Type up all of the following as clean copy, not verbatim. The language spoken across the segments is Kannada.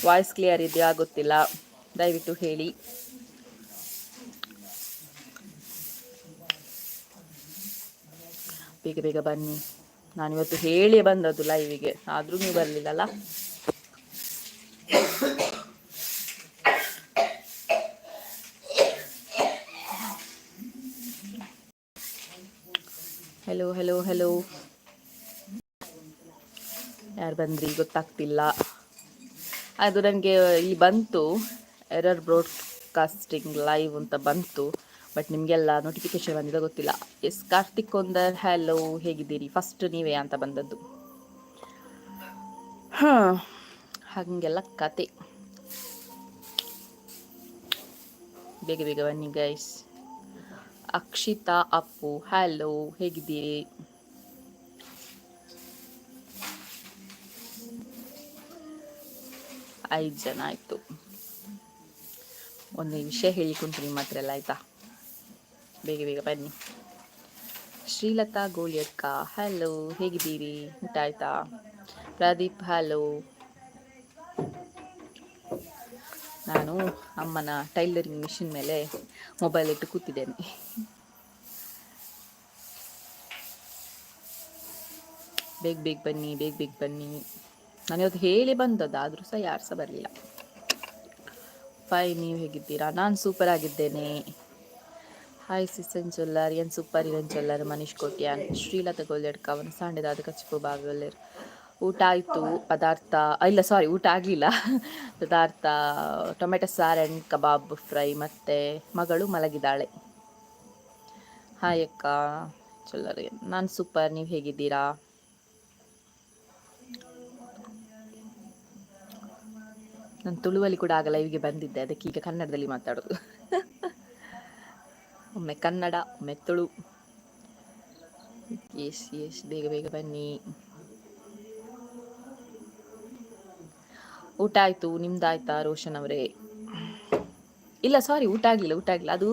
ವಾಯ್ಸ್ ಕ್ಲಿಯರ್ ಇದೆಯಾ ಗೊತ್ತಿಲ್ಲ, ದಯವಿಟ್ಟು ಹೇಳಿ. ಬೇಗ ಬೇಗ ಬನ್ನಿ. ನಾನಿವತ್ತು ಹೇಳಿ ಬಂದದ್ದು ಲೈವಿಗೆ, ಆದರೂ ನೀವು ಬರಲಿಲ್ಲಲ್ಲ. ಹೆಲೋ ಹೆಲೋ ಹೆಲೋ, ಯಾರು ಬಂದ್ರಿ ಗೊತ್ತಾಗ್ತಿಲ್ಲ. ಅದು ನನಗೆ ಇಲ್ಲಿ ಬಂತು ಎರರ್ ಬ್ರಾಡ್ಕಾಸ್ಟಿಂಗ್ ಲೈವ್ ಅಂತ ಬಂತು, ಬಟ್ ನಿಮಗೆಲ್ಲ ನೋಟಿಫಿಕೇಶನ್ ಬಂದಿದೆ ಗೊತ್ತಿಲ್ಲ. ಎಸ್ ಕಾರ್ತಿಕ್ ಕೊಂದರ್, ಹಲೋ, ಹೇಗಿದ್ದೀರಿ? ಫಸ್ಟ್ ನೀವೇ ಅಂತ ಬಂದದ್ದು. ಹಾಂ, ಹಾಗೆಲ್ಲ ಕತೆ. ಬೇಗ ಬೇಗ ಬನ್ನಿ ಗೈಸ್. ಅಕ್ಷಿತಾ, ಅಪ್ಪು, ಹಲೋ, ಹೇಗಿದ್ದೀರಿ? 5 ಜನ ಆಯಿತು. ಒಂದು ವಿಷಯ ಹೇಳಿಕೊಂಡು ನಿಮ್ಮ ಹತ್ರ ಎಲ್ಲ ಆಯಿತಾ? ಬೇಗ ಬೇಗ ಬನ್ನಿ. ಶ್ರೀಲತಾ ಗೋಳಿಯಕ್ಕ, ಹಲೋ, ಹೇಗಿದ್ದೀರಿ? ಊಟ ಆಯ್ತಾ? ಪ್ರದೀಪ್, ಹಲೋ. ನಾನು ಅಮ್ಮನ ಟೈಲರಿಂಗ್ ಮಿಷಿನ್ ಮೇಲೆ ಮೊಬೈಲ್ ಇಟ್ಟು ಕೂತಿದ್ದೇನೆ. ಬೇಗ ಬೇಗ ಬನ್ನಿ, ಬೇಗ ಬೇಗ ಬನ್ನಿ. ನಾನು ಇವತ್ತು ಹೇಳಿ ಬಂದದ್ದು, ಆದರೂ ಸಹ ಯಾರು ಸಹ ಬರಲಿಲ್ಲ. ಫೈನ್, ನೀವು ಹೇಗಿದ್ದೀರಾ? ನಾನು ಸೂಪರ್ ಆಗಿದ್ದೇನೆ. ಹಾಯ್ ಸಿಸನ್ ಚೊಲ್ಲರ್, ಏನು ಸೂಪರ್ ಇವನ್ ಚೊಲ್ಲರ್, ಮನೀಶ್ ಕೋಟ್ಯಾನ್, ಶ್ರೀಲತಾ ಗೋಲ್ಯಡ್ಕ, ಅವನು ಸಾಂಡೆದಾದ ಕಚ್ಚಿಪು ಬಾಗಲ್ಲರ್. ಊಟ ಆಯಿತು. ಪದಾರ್ಥ ಇಲ್ಲ, ಸಾರಿ, ಊಟ ಆಗಲಿಲ್ಲ. ಪದಾರ್ಥ ಟೊಮೆಟೊ ಸಾರು ಆ್ಯಂಡ್ ಕಬಾಬ್ ಫ್ರೈ, ಮತ್ತು ಮಗಳು ಮಲಗಿದ್ದಾಳೆ. ಹಾಯ್ ಅಕ್ಕ ಚೊಲ್ಲರ್, ನಾನು ಸೂಪರ್, ನೀವು ಹೇಗಿದ್ದೀರಾ? ನಾನು ತುಳುವಲ್ಲಿ ಕೂಡ ಆಗ ಲೈವ್ಗೆ ಬಂದಿದ್ದೆ, ಅದಕ್ಕೆ ಈಗ ಕನ್ನಡದಲ್ಲಿ ಮಾತಾಡೋದು. ಒಮ್ಮೆ ಕನ್ನಡ, ಒಮ್ಮೆ ತುಳು. ಎಸ್, ಬೇಗ ಬೇಗ ಬನ್ನಿ. ಊಟ ಆಯಿತು, ನಿಮ್ದಾಯ್ತಾ ರೋಷನ್ ಅವರೇ? ಇಲ್ಲ, ಸಾರಿ, ಊಟ ಆಗಲಿಲ್ಲ. ಅದು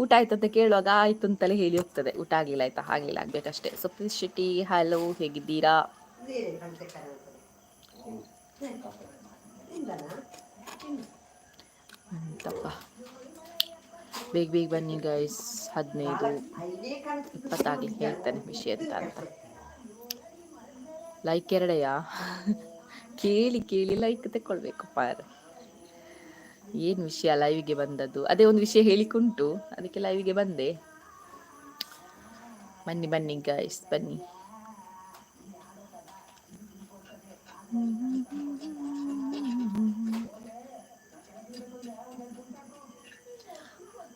ಊಟ ಆಯ್ತು ಅಂತ ಕೇಳುವಾಗ ಆಯಿತು ಅಂತಲೇ ಹೇಳಿ ಹೋಗ್ತದೆ. ಊಟ ಆಗಲಿಲ್ಲ, ಆಯಿತಾ? ಆಗಲಿಲ್ಲ, ಆಗಬೇಕಷ್ಟೇ. ಸುಪ್ರೀತ್ ಶೆಟ್ಟಿ, ಹಲೋ, ಹೇಗಿದ್ದೀರಾ? ತಪ್ಪ, ಬೇಗ ಬೇಗ ಬನ್ನಿ ಗೈಸ್. 15 20 ಆಗ್ಲಿಕ್ಕೆ ಹೇಳ್ತೇನೆ ವಿಷಯ ಅಂತ. ಲೈಕ್ ಎರಡೆಯಾ? ಕೇಳಿ ಕೇಳಿ ಲೈಕ್ ತಗೊಳ್ಬೇಕು ಪಾರ. ಏನು ವಿಷಯ ಲೈವ್ಗೆ ಬಂದದ್ದು? ಅದೇ ಒಂದು ವಿಷಯ ಹೇಳಿಕುಂಟು, ಅದಕ್ಕೆ ಲೈವ್ಗೆ ಬಂದೆ. ಬನ್ನಿ ಬನ್ನಿ ಗೈಸ್, ಬನ್ನಿ.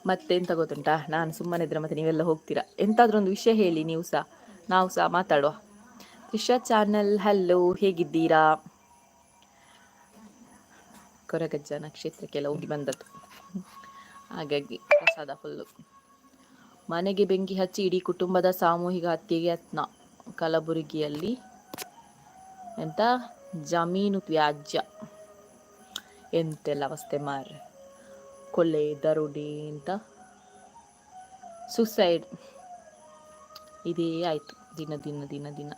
ಮತ್ತೆ ಎಂತ ಗೊತ್ತುಂಟಾ, ನಾನು ಸುಮ್ಮನೆ ಇದ್ರೆ ಮತ್ತೆ ನೀವೆಲ್ಲ ಹೋಗ್ತೀರಾ. ಎಂತಾದ್ರೂ ಒಂದು ವಿಷಯ ಹೇಳಿ, ನಾವು ಸಹ ಮಾತಾಡುವ. ತ್ರಿಷಾ ಚಾನಲ್, ಹಲೋ, ಹೇಗಿದ್ದೀರಾ? ಕೊರಗಜ್ಜ ನಕ್ಷತ್ರಕ್ಕೆಲ್ಲ ಹೋಗಿ ಬಂದದ್ದು, ಹಾಗಾಗಿ ಪ್ರಸಾದ ಫುಲ್ಲು. ಮನೆಗೆ ಬೆಂಕಿ ಹಚ್ಚಿ ಇಡೀ ಕುಟುಂಬದ ಸಾಮೂಹಿಕ ಹತ್ಯೆಗೆ ಯತ್ನ, ಕಲಬುರಗಿಯಲ್ಲಿ. ಎಂತ ಜಮೀನು ತ್ಯಾಜ್ಯ, ಎಂತೆಲ್ಲ ಅವಸ್ಥೆ ಮಾರ್ರೆ. ಕೊಲೆ, ದರೋಡೆ ಅಂತ ಸುಸೈಡ್ ಇದೇ ಆಯಿತು ದಿನ ದಿನ ದಿನ ದಿನ.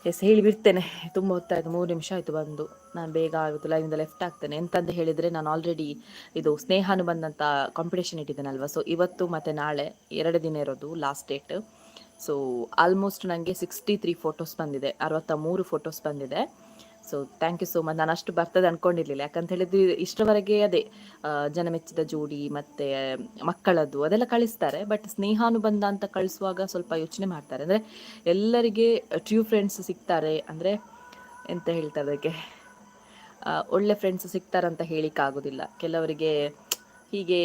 ಎಸ್, ಹೇಳಿ ಬಿಡ್ತೇನೆ, ತುಂಬ ಹೊತ್ತಾಯಿತು, 3 ನಿಮಿಷ ಆಯಿತು ಬಂದು. ನಾನು ಬೇಗ ಇವತ್ತು ಲೈವಿಂದ ಲೆಫ್ಟ್ ಆಗ್ತೇನೆ. ಎಂತಂತ ಹೇಳಿದರೆ, ನಾನು ಆಲ್ರೆಡಿ ಇದು ಸ್ನೇಹಾನು ಬಂದಂಥ ಕಾಂಪಿಟೇಷನ್ ಇಟ್ಟಿದ್ದೇನಲ್ವ, ಸೊ ಇವತ್ತು ಮತ್ತು ನಾಳೆ 2 ದಿನ ಇರೋದು ಲಾಸ್ಟ್ ಡೇಟ್. ಸೊ ಆಲ್ಮೋಸ್ಟ್ ನನಗೆ 63 ಫೋಟೋಸ್ ಬಂದಿದೆ, 63 ಫೋಟೋಸ್ ಬಂದಿದೆ. So thank you so much. ನಾನು ಅಷ್ಟು ಬರ್ತದೆ ಅಂದ್ಕೊಂಡಿರಲಿಲ್ಲ, ಯಾಕಂತ ಹೇಳಿದ್ರೆ ಇಷ್ಟರವರೆಗೆ ಅದೇ ಜನ ಮೆಚ್ಚಿದ ಜೋಡಿ ಮತ್ತು ಮಕ್ಕಳದ್ದು ಅದೆಲ್ಲ ಕಳಿಸ್ತಾರೆ. ಬಟ್ ಸ್ನೇಹಾನು ಬಂದ ಅಂತ ಕಳಿಸುವಾಗ ಸ್ವಲ್ಪ ಯೋಚನೆ ಮಾಡ್ತಾರೆ, ಅಂದರೆ ಎಲ್ಲರಿಗೆ ಟ್ರೂ ಫ್ರೆಂಡ್ಸ್ ಸಿಗ್ತಾರೆ, ಅಂದರೆ ಎಂತ ಹೇಳ್ತಾರೆ ಅದಕ್ಕೆ, ಒಳ್ಳೆ ಫ್ರೆಂಡ್ಸ್ ಸಿಗ್ತಾರಂತ ಹೇಳಿಕ್ಕಾಗೋದಿಲ್ಲ. ಕೆಲವರಿಗೆ ಹೀಗೆ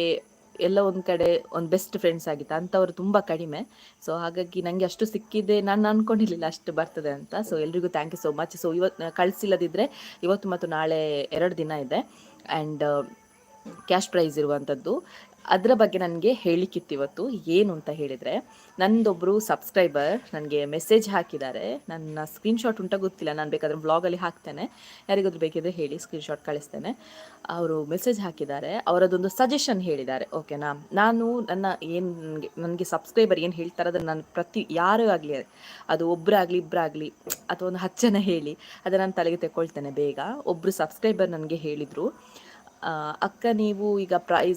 ಎಲ್ಲ ಒಂದು ಕಡೆ ಒಂದು ಬೆಸ್ಟ್ ಫ್ರೆಂಡ್ಸ್ ಆಗಿತ್ತು, ಅಂಥವ್ರು ತುಂಬ ಕಡಿಮೆ. ಸೊ ಹಾಗಾಗಿ ನನಗೆ ಅಷ್ಟು ಸಿಕ್ಕಿದೆ, ನಾನು ಅಂದ್ಕೊಂಡಿರಲಿಲ್ಲ ಅಷ್ಟು ಬರ್ತದೆ ಅಂತ. ಸೊ ಎಲ್ರಿಗೂ thank you so much. So ಇವತ್ತು ಕಳಿಸಿಲ್ಲದಿದ್ದರೆ ಇವತ್ತು ಮತ್ತು ನಾಳೆ 2 ದಿನ ಇದೆ, ಆ್ಯಂಡ್ ಕ್ಯಾಶ್ ಪ್ರೈಸ್ ಇರುವಂಥದ್ದು. ಅದರ ಬಗ್ಗೆ ನನಗೆ ಹೇಳಿಕ್ಕಿತ್ತು ಇವತ್ತು. ಏನು ಅಂತ ಹೇಳಿದರೆ, ನನ್ನದೊಬ್ಬರು ಸಬ್ಸ್ಕ್ರೈಬರ್ ನನಗೆ ಮೆಸೇಜ್ ಹಾಕಿದ್ದಾರೆ. ನನ್ನ ಸ್ಕ್ರೀನ್‌ಶಾಟ್ ಉಂಟಾ ಗೊತ್ತಿಲ್ಲ, ನಾನು ಬೇಕಾದರೆ ವ್ಲಾಗಲ್ಲಿ ಹಾಕ್ತೇನೆ, ಯಾರಿಗಾದ್ರೂ ಬೇಕಿದ್ರೆ ಹೇಳಿ, ಸ್ಕ್ರೀನ್‌ಶಾಟ್ ಕಳಿಸ್ತೇನೆ. ಅವರು ಮೆಸೇಜ್ ಹಾಕಿದ್ದಾರೆ, ಅವರದೊಂದು ಸಜೆಷನ್ ಹೇಳಿದ್ದಾರೆ, ಓಕೆನಾ. ನಾನು ಏನು ನನಗೆ ಸಬ್ಸ್ಕ್ರೈಬರ್ ಏನು ಹೇಳ್ತಾರೆ ಅದನ್ನು ನಾನು ಯಾರೇ ಆಗಲಿ, ಅದು ಒಬ್ಬರಾಗಲಿ ಇಬ್ಬರಾಗಲಿ ಅಥವಾ ಒಂದು 10 ಜನ ಹೇಳಿ, ಅದನ್ನು ನಾನು ತಲೆಗೆ ತೆಕ್ಕೊಳ್ತೇನೆ ಬೇಗ. ಒಬ್ಬರು ಸಬ್ಸ್ಕ್ರೈಬರ್ ನನಗೆ ಹೇಳಿದರು, ಅಕ್ಕ ನೀವು ಈಗ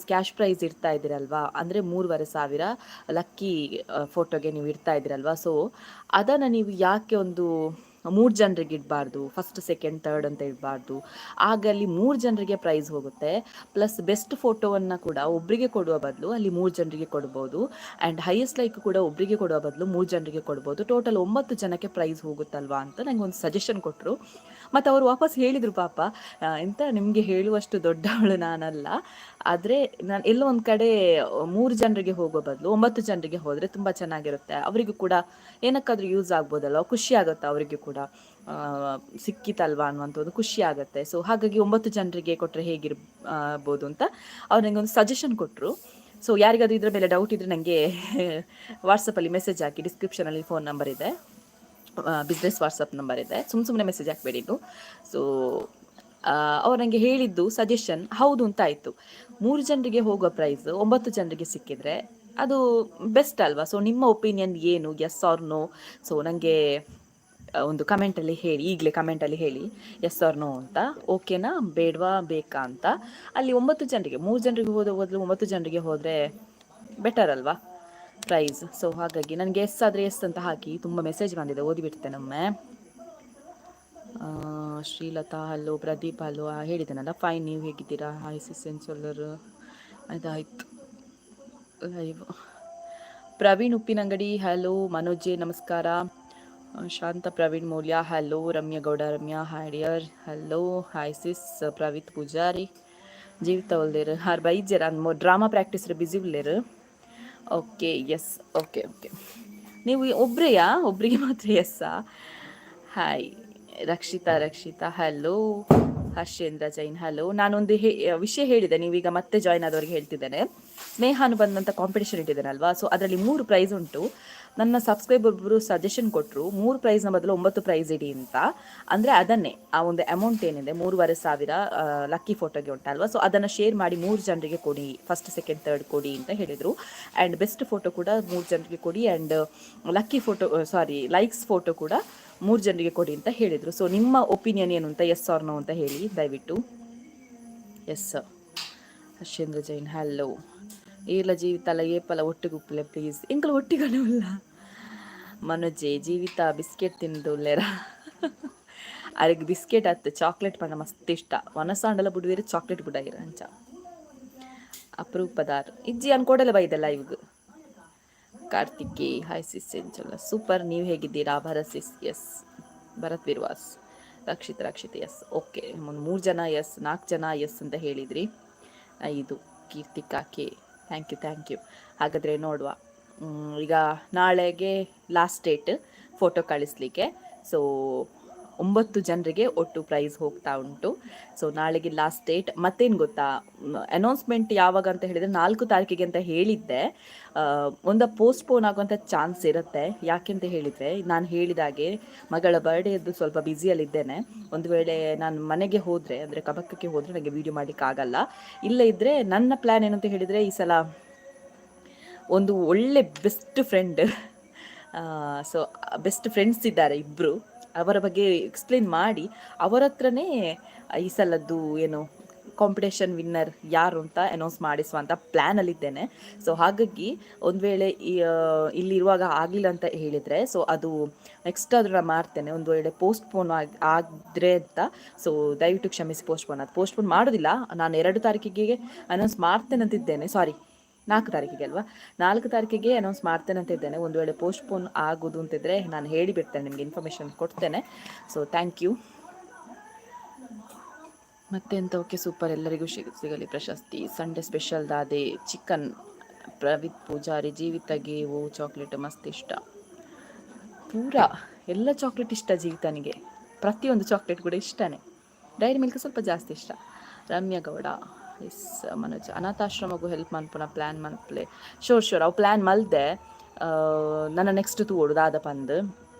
ಕ್ಯಾಶ್ ಪ್ರೈಸ್ ಇಡ್ತಾ ಇದ್ದೀರಲ್ವಾ, ಅಂದರೆ 3,500 ಲಕ್ಕಿ ಫೋಟೋಗೆ ನೀವು ಇಡ್ತಾ ಇದ್ದೀರಲ್ವಾ, ಸೊ ಅದನ್ನು ನೀವು ಯಾಕೆ ಒಂದು 3 ಜನರಿಗೆ ಇಡಬಾರ್ದು, ಫಸ್ಟ್ ಸೆಕೆಂಡ್ ಥರ್ಡ್ ಅಂತ ಇಡಬಾರ್ದು. ಆಗ ಅಲ್ಲಿ 3 ಜನರಿಗೆ ಪ್ರೈಸ್ ಹೋಗುತ್ತೆ, ಪ್ಲಸ್ ಬೆಸ್ಟ್ ಫೋಟೋವನ್ನು ಕೂಡ ಒಬ್ಬರಿಗೆ ಕೊಡುವ ಬದಲು ಅಲ್ಲಿ 3 ಜನರಿಗೆ ಕೊಡ್ಬೋದು, ಆ್ಯಂಡ್ ಹೈಯೆಸ್ಟ್ ಲೈಕ್ ಕೂಡ ಒಬ್ಬರಿಗೆ ಕೊಡುವ ಬದಲು 3 ಜನರಿಗೆ ಕೊಡ್ಬೋದು, ಟೋಟಲ್ 9 ಜನಕ್ಕೆ ಪ್ರೈಸ್ ಹೋಗುತ್ತಲ್ವಾ ಅಂತ ನನಗೆ ಒಂದು ಸಜೆಷನ್ ಕೊಟ್ಟರು. ಮತ್ತು ಅವರು ವಾಪಸ್ ಹೇಳಿದರು, ಪಾಪ ಎಂತ ನಿಮಗೆ ಹೇಳುವಷ್ಟು ದೊಡ್ಡವಳು ನಾನಲ್ಲ, ಆದರೆ ನಾನು ಎಲ್ಲೋ ಒಂದು ಕಡೆ 3 ಜನರಿಗೆ ಹೋಗೋ ಬದಲು 9 ಜನರಿಗೆ ಹೋದರೆ ತುಂಬ ಚೆನ್ನಾಗಿರುತ್ತೆ, ಅವರಿಗೂ ಕೂಡ ಏನಕ್ಕಾದ್ರೂ ಯೂಸ್ ಆಗ್ಬೋದಲ್ವ, ಖುಷಿ ಆಗುತ್ತೆ ಅವರಿಗೂ ಕೂಡ, ಸಿಕ್ಕಿತಲ್ವಾ ಅನ್ನುವಂಥ ಒಂದು ಖುಷಿ ಆಗುತ್ತೆ. ಸೊ ಹಾಗಾಗಿ 9 ಜನರಿಗೆ ಕೊಟ್ಟರೆ ಹೇಗಿರ್ಬೋದು ಅಂತ ಅವ್ರು ನನಗೆ ಒಂದು ಸಜೆಷನ್ ಕೊಟ್ಟರು. ಸೊ ಯಾರಿಗಾದ್ರೂ ಇದ್ರ ಮೇಲೆ ಡೌಟ್ ಇದ್ದರೆ ನನಗೆ ವಾಟ್ಸಪ್ಪಲ್ಲಿ ಮೆಸೇಜ್ ಹಾಕಿ, ಡಿಸ್ಕ್ರಿಪ್ಷನಲ್ಲಿ ಫೋನ್ ನಂಬರ್ ಇದೆ, ಬಿಸ್ನೆಸ್ ವಾಟ್ಸಪ್ ನಂಬರ್ ಇದೆ, ಸುಮ್ಮನೆ ಮೆಸೇಜ್ ಹಾಕಬೇಡಿ ನೀವು. ಸೊ ಅವ್ರು ನನಗೆ ಹೇಳಿದ್ದು ಸಜೆಷನ್ ಹೌದು ಅಂತ ಆಯಿತು. 3 ಜನರಿಗೆ ಹೋಗೋ ಪ್ರೈಸ್ 9 ಜನರಿಗೆ ಸಿಕ್ಕಿದ್ರೆ ಅದು ಬೆಸ್ಟ್ ಅಲ್ವಾ. ಸೊ ನಿಮ್ಮ ಒಪಿನಿಯನ್ ಏನು, ಎಸ್ ಆರ್ ನೋ? ಸೊ ನನಗೆ ಒಂದು ಕಮೆಂಟಲ್ಲಿ ಹೇಳಿ, ಈಗಲೇ ಕಮೆಂಟಲ್ಲಿ ಹೇಳಿ ಎಸ್ ಆರ್ ನೋ ಅಂತ, ಓಕೆನಾ ಬೇಡವಾ ಬೇಕಾ ಅಂತ. ಅಲ್ಲಿ 9 ಜನರಿಗೆ, 3 ಜನರಿಗೆ ಹೋದ ಬದಲು 9 ಜನರಿಗೆ ಹೋದರೆ ಬೆಟರ್ ಅಲ್ವಾ ಪ್ರೈಸ್. ಸೊ ಹಾಗಾಗಿ ನನಗೆ ಎಸ್ ಆದರೆ ಎಸ್ ಅಂತ ಹಾಕಿ. ತುಂಬ ಮೆಸೇಜ್ ಬಂದಿದೆ, ಓದಿಬಿಡ್ತೇನೊಮ್ಮೆ. ಶ್ರೀಲತಾ ಹಲೋ, ಪ್ರದೀಪ್ ಹಲೋ, ಹೇಳಿದ್ದೇನಲ್ಲ ಫೈನ್, ನೀವು ಹೇಗಿದ್ದೀರಾ? ಹಾಯ್ ಸೆನ್ಸೋಲರ್, ಅದಾಯಿತು ಲೈವ್. ಪ್ರವೀಣ್ ಉಪ್ಪಿನಂಗಡಿ ಹಲೋ, ಮನೋಜೆ ನಮಸ್ಕಾರ, ಶಾಂತ ಪ್ರವೀಣ್ ಮೌಲ್ಯ ಹಲೋ, ರಮ್ಯಾ ಗೌಡ ರಮ್ಯಾ ಹಾಡಿಯರ್ hello, hi sis Praveeth Poojary, Jeevitha ಒಲ್ದೇರು ಹಾರ್ ಬೈಜರ್ ಅನ್ಮೋ ಡ್ರಾಮಾ ಪ್ರಾಕ್ಟೀಸ್ ಬಿಸಿ ಉಳ್ಳೇರು. ಓಕೆ ಎಸ್, ಓಕೆ ಓಕೆ, ನೀವು ಒಬ್ಬರಿಗೆ ಮಾತ್ರ ಎಸ್ಸಾ? Hi Rakshitha hello, Harshendra Jain hello. ನಾನೊಂದು ವಿಷಯ ಹೇಳಿದೆ, ನೀವೀಗ ಮತ್ತೆ ಜಾಯ್ನ್ ಆದವ್ರಿಗೆ ಹೇಳ್ತಿದ್ದೇನೆ. ಸ್ನೇಹಾನು ಬಂದಂಥ ಕಾಂಪಿಟೇಷನ್ ಇಟ್ಟಿದ್ದೇನಲ್ವಾ, ಸೊ ಅದರಲ್ಲಿ 3 ಪ್ರೈಸ್ ಉಂಟು. ನನ್ನ ಸಬ್ಸ್ಕ್ರೈಬರ್ ಒಬ್ಬರು ಸಜೆಷನ್ ಕೊಟ್ಟರು, 3 ಪ್ರೈಸ್ನ ಬದಲು 9 ಪ್ರೈಸ್ ಇಡಿ ಅಂತ. ಅಂದರೆ ಅದನ್ನೇ, ಆ ಒಂದು ಅಮೌಂಟ್ ಏನಿದೆ 3,500 ಲಕ್ಕಿ ಫೋಟೋಗೆ ಉಂಟಲ್ವಾ, ಸೊ ಅದನ್ನು ಶೇರ್ ಮಾಡಿ 3 ಜನರಿಗೆ ಕೊಡಿ, ಫಸ್ಟ್ ಸೆಕೆಂಡ್ ಥರ್ಡ್ ಕೊಡಿ ಅಂತ ಹೇಳಿದರು. ಆ್ಯಂಡ್ ಬೆಸ್ಟ್ ಫೋಟೋ ಕೂಡ 3 ಜನರಿಗೆ ಕೊಡಿ, and lucky photo likes photo ಕೂಡ 3 ಜನರಿಗೆ ಕೊಡಿ ಅಂತ ಹೇಳಿದರು. ಸೊ ನಿಮ್ಮ ಒಪಿನಿಯನ್ ಏನು ಅಂತ ಎಸ್ ಆರ್ ನೋ ಅಂತ ಹೇಳಿ ದಯವಿಟ್ಟು. ಎಸ್ ಹರ್ಷೇಂದ್ರ ಜೈನ್ ಹಲೋ, ಏಲ ಜೀವಿತಲ್ಲ ಏಪಲ ಒಟ್ಟಿಗುಪ್ಪಲೆ ಪ್ಲೀಸ್, ಎಂಕಲ ಒಟ್ಟಿಗಲ್ಲ ಮನೋಜೆ ಜೀವಿತ ಬಿಸ್ಕೆಟ್ ತಿಂದುಲ್ಲೇರ ಅದಕ್ಕೆ ಬಿಸ್ಕೆಟ್ ಹತ್ತು ಚಾಕ್ಲೇಟ್ ಪಂಡ ಮಸ್ತ್ ಇಷ್ಟ, ಮನಸ್ಸಾಂಡಲ ಬಿಡುವೇರು ಚಾಕ್ಲೇಟ್ ಬಿಡಾಗಿರ ಅಂಚ ಅಪರೂಪದಾರ್ ಇಜ್ಜಿ ಅನ್ಕೊಡಲ್ಲ ಬೈದಲ್ಲ ಇವಾಗ. ಕಾರ್ತಿಕೇ ಹಾಯ್ ಸಿಸ್ ಎಂಚಲ್ಲ ಸೂಪರ್, ನೀವು ಹೇಗಿದ್ದೀರಾ? ಭರತ್ ಸಿಸ್ ಎಸ್, ಭರತ್ ಬಿರ್ವಾಸ್, ರಕ್ಷಿತ್ ಎಸ್, ಓಕೆ. 3 ಜನ ಎಸ್, 4 ಜನ ಎಸ್ ಅಂತ ಹೇಳಿದ್ರಿ. 5 ಕೀರ್ತಿಕಾ ಕೆ, ಥ್ಯಾಂಕ್ ಯು. ಹಾಗಾದರೆ ನೋಡುವ, ಈಗ ನಾಳೆಗೆ ಲಾಸ್ಟ್ ಡೇಟ್ ಫೋಟೋ ಕಳಿಸ್ಲಿಕ್ಕೆ. ಸೊ 9 ಜನರಿಗೆ ಒಟ್ಟು ಪ್ರೈಸ್ ಹೋಗ್ತಾ ಉಂಟು. ಸೊ ನಾಳೆಗೆ ಲಾಸ್ಟ್ ಡೇಟ್. ಮತ್ತೇನು ಗೊತ್ತಾ, ಅನೌನ್ಸ್ಮೆಂಟ್ ಯಾವಾಗ ಅಂತ ಹೇಳಿದರೆ 4 ತಾರೀಕಿಗೆ ಅಂತ ಹೇಳಿದ್ದೆ. ಒಂದು ಪೋಸ್ಟ್ಪೋನ್ ಆಗುವಂಥ ಚಾನ್ಸ್ ಇರುತ್ತೆ. ಯಾಕೆಂತ ಹೇಳಿದರೆ, ನಾನು ಹೇಳಿದಾಗೆ ಮಗಳ ಬರ್ಡೇದು ಸ್ವಲ್ಪ ಬ್ಯುಸಿಯಲ್ಲಿದ್ದೇನೆ. ಒಂದು ವೇಳೆ ನಾನು ಮನೆಗೆ ಹೋದರೆ, ಅಂದರೆ ಕಬಕ್ಕಕ್ಕೆ ಹೋದರೆ ನನಗೆ ವೀಡಿಯೋ ಮಾಡಲಿಕ್ಕಾಗಲ್ಲ. ಇಲ್ಲ ಇದ್ದರೆ ನನ್ನ ಪ್ಲ್ಯಾನ್ ಏನಂತ ಹೇಳಿದರೆ, ಈ ಸಲ ಒಂದು ಒಳ್ಳೆ best friend, so best friends ಇದ್ದಾರೆ ಇಬ್ಬರು, ಅವರ ಬಗ್ಗೆ ಎಕ್ಸ್ಪ್ಲೇನ್ ಮಾಡಿ ಅವರ ಹತ್ರನೇ ಈ ಸಲದ್ದು ಏನು ಕಾಂಪಿಟೇಷನ್ ವಿನ್ನರ್ ಯಾರು ಅಂತ ಅನೌನ್ಸ್ ಮಾಡಿಸುವಂಥ ಪ್ಲ್ಯಾನಲ್ಲಿದ್ದೇನೆ. ಸೊ ಹಾಗಾಗಿ ಒಂದು ವೇಳೆ ಇಲ್ಲಿರುವಾಗ ಆಗಲಿಲ್ಲ ಅಂತ ಹೇಳಿದರೆ, ಸೊ ಅದು ನೆಕ್ಸ್ಟ್ ಆದರೂ ನಾನು ಮಾಡ್ತೇನೆ. ಒಂದು ವೇಳೆ ಪೋಸ್ಟ್ಪೋನ್ ಆದರೆ ಅಂತ, ಸೊ ದಯವಿಟ್ಟು ಕ್ಷಮಿಸಿ. ಪೋಸ್ಟ್ಪೋನ್ ಮಾಡೋದಿಲ್ಲ, ನಾನು 2 ತಾರೀಕಿಗೆ ಅನೌನ್ಸ್ ಮಾಡ್ತೇನೆ ಅಂತಿದ್ದೇನೆ. 4 ತಾರೀಕಿಗೆ ಅಲ್ವಾ, 4 ತಾರೀಕಿಗೆ ಅನೌನ್ಸ್ ಮಾಡ್ತೇನೆ ಅಂತ ಇದ್ದೇನೆ. ಒಂದು ವೇಳೆ ಪೋಸ್ಟ್ಪೋನ್ ಆಗೋದು ಅಂತಿದ್ರೆ ನಾನು ಹೇಳಿಬಿಡ್ತೇನೆ, ನಿಮಗೆ ಇನ್ಫಾರ್ಮೇಷನ್ ಕೊಡ್ತೇನೆ. So thank you. ಮತ್ತೆಂತ, ಓಕೆ ಸೂಪರ್, ಎಲ್ಲರಿಗೂ ಸಿಗಲಿ ಪ್ರಶಸ್ತಿ. ಸಂಡೇ ಸ್ಪೆಷಲ್ ದಾದೆ ಚಿಕನ್. ಪ್ರವೀತ್ ಪೂಜಾರಿ ಜೀವಿತಗೆ ಚಾಕ್ಲೇಟ್ ಮಸ್ತ್ ಇಷ್ಟ, ಪೂರಾ ಎಲ್ಲ ಚಾಕ್ಲೇಟ್ ಇಷ್ಟ ಜೀವಿತನಿಗೆ, ಪ್ರತಿಯೊಂದು ಚಾಕ್ಲೇಟ್ ಕೂಡ ಇಷ್ಟನೇ. ಡೈರಿ ಮಿಲ್ಕ್ ಸ್ವಲ್ಪ ಜಾಸ್ತಿ ಇಷ್ಟ. ರಮ್ಯಾ ಗೌಡ ಎಸ್ ಮನೋಜ್ ಅನಾಥಾಶ್ರಮಗೂ ಹೆಲ್ಪ್ ಮನ್ಪುನ ಪ್ಲ್ಯಾನ್ ಮನ್ಪ್ಲೆ ಶೋರ್ ಅವು ಪ್ಲ್ಯಾನ್ ಮಲ್ದೆ ನನ್ನ ನೆಕ್ಸ್ಟ್ ತೂಡು ದಾದ ಪಂದ್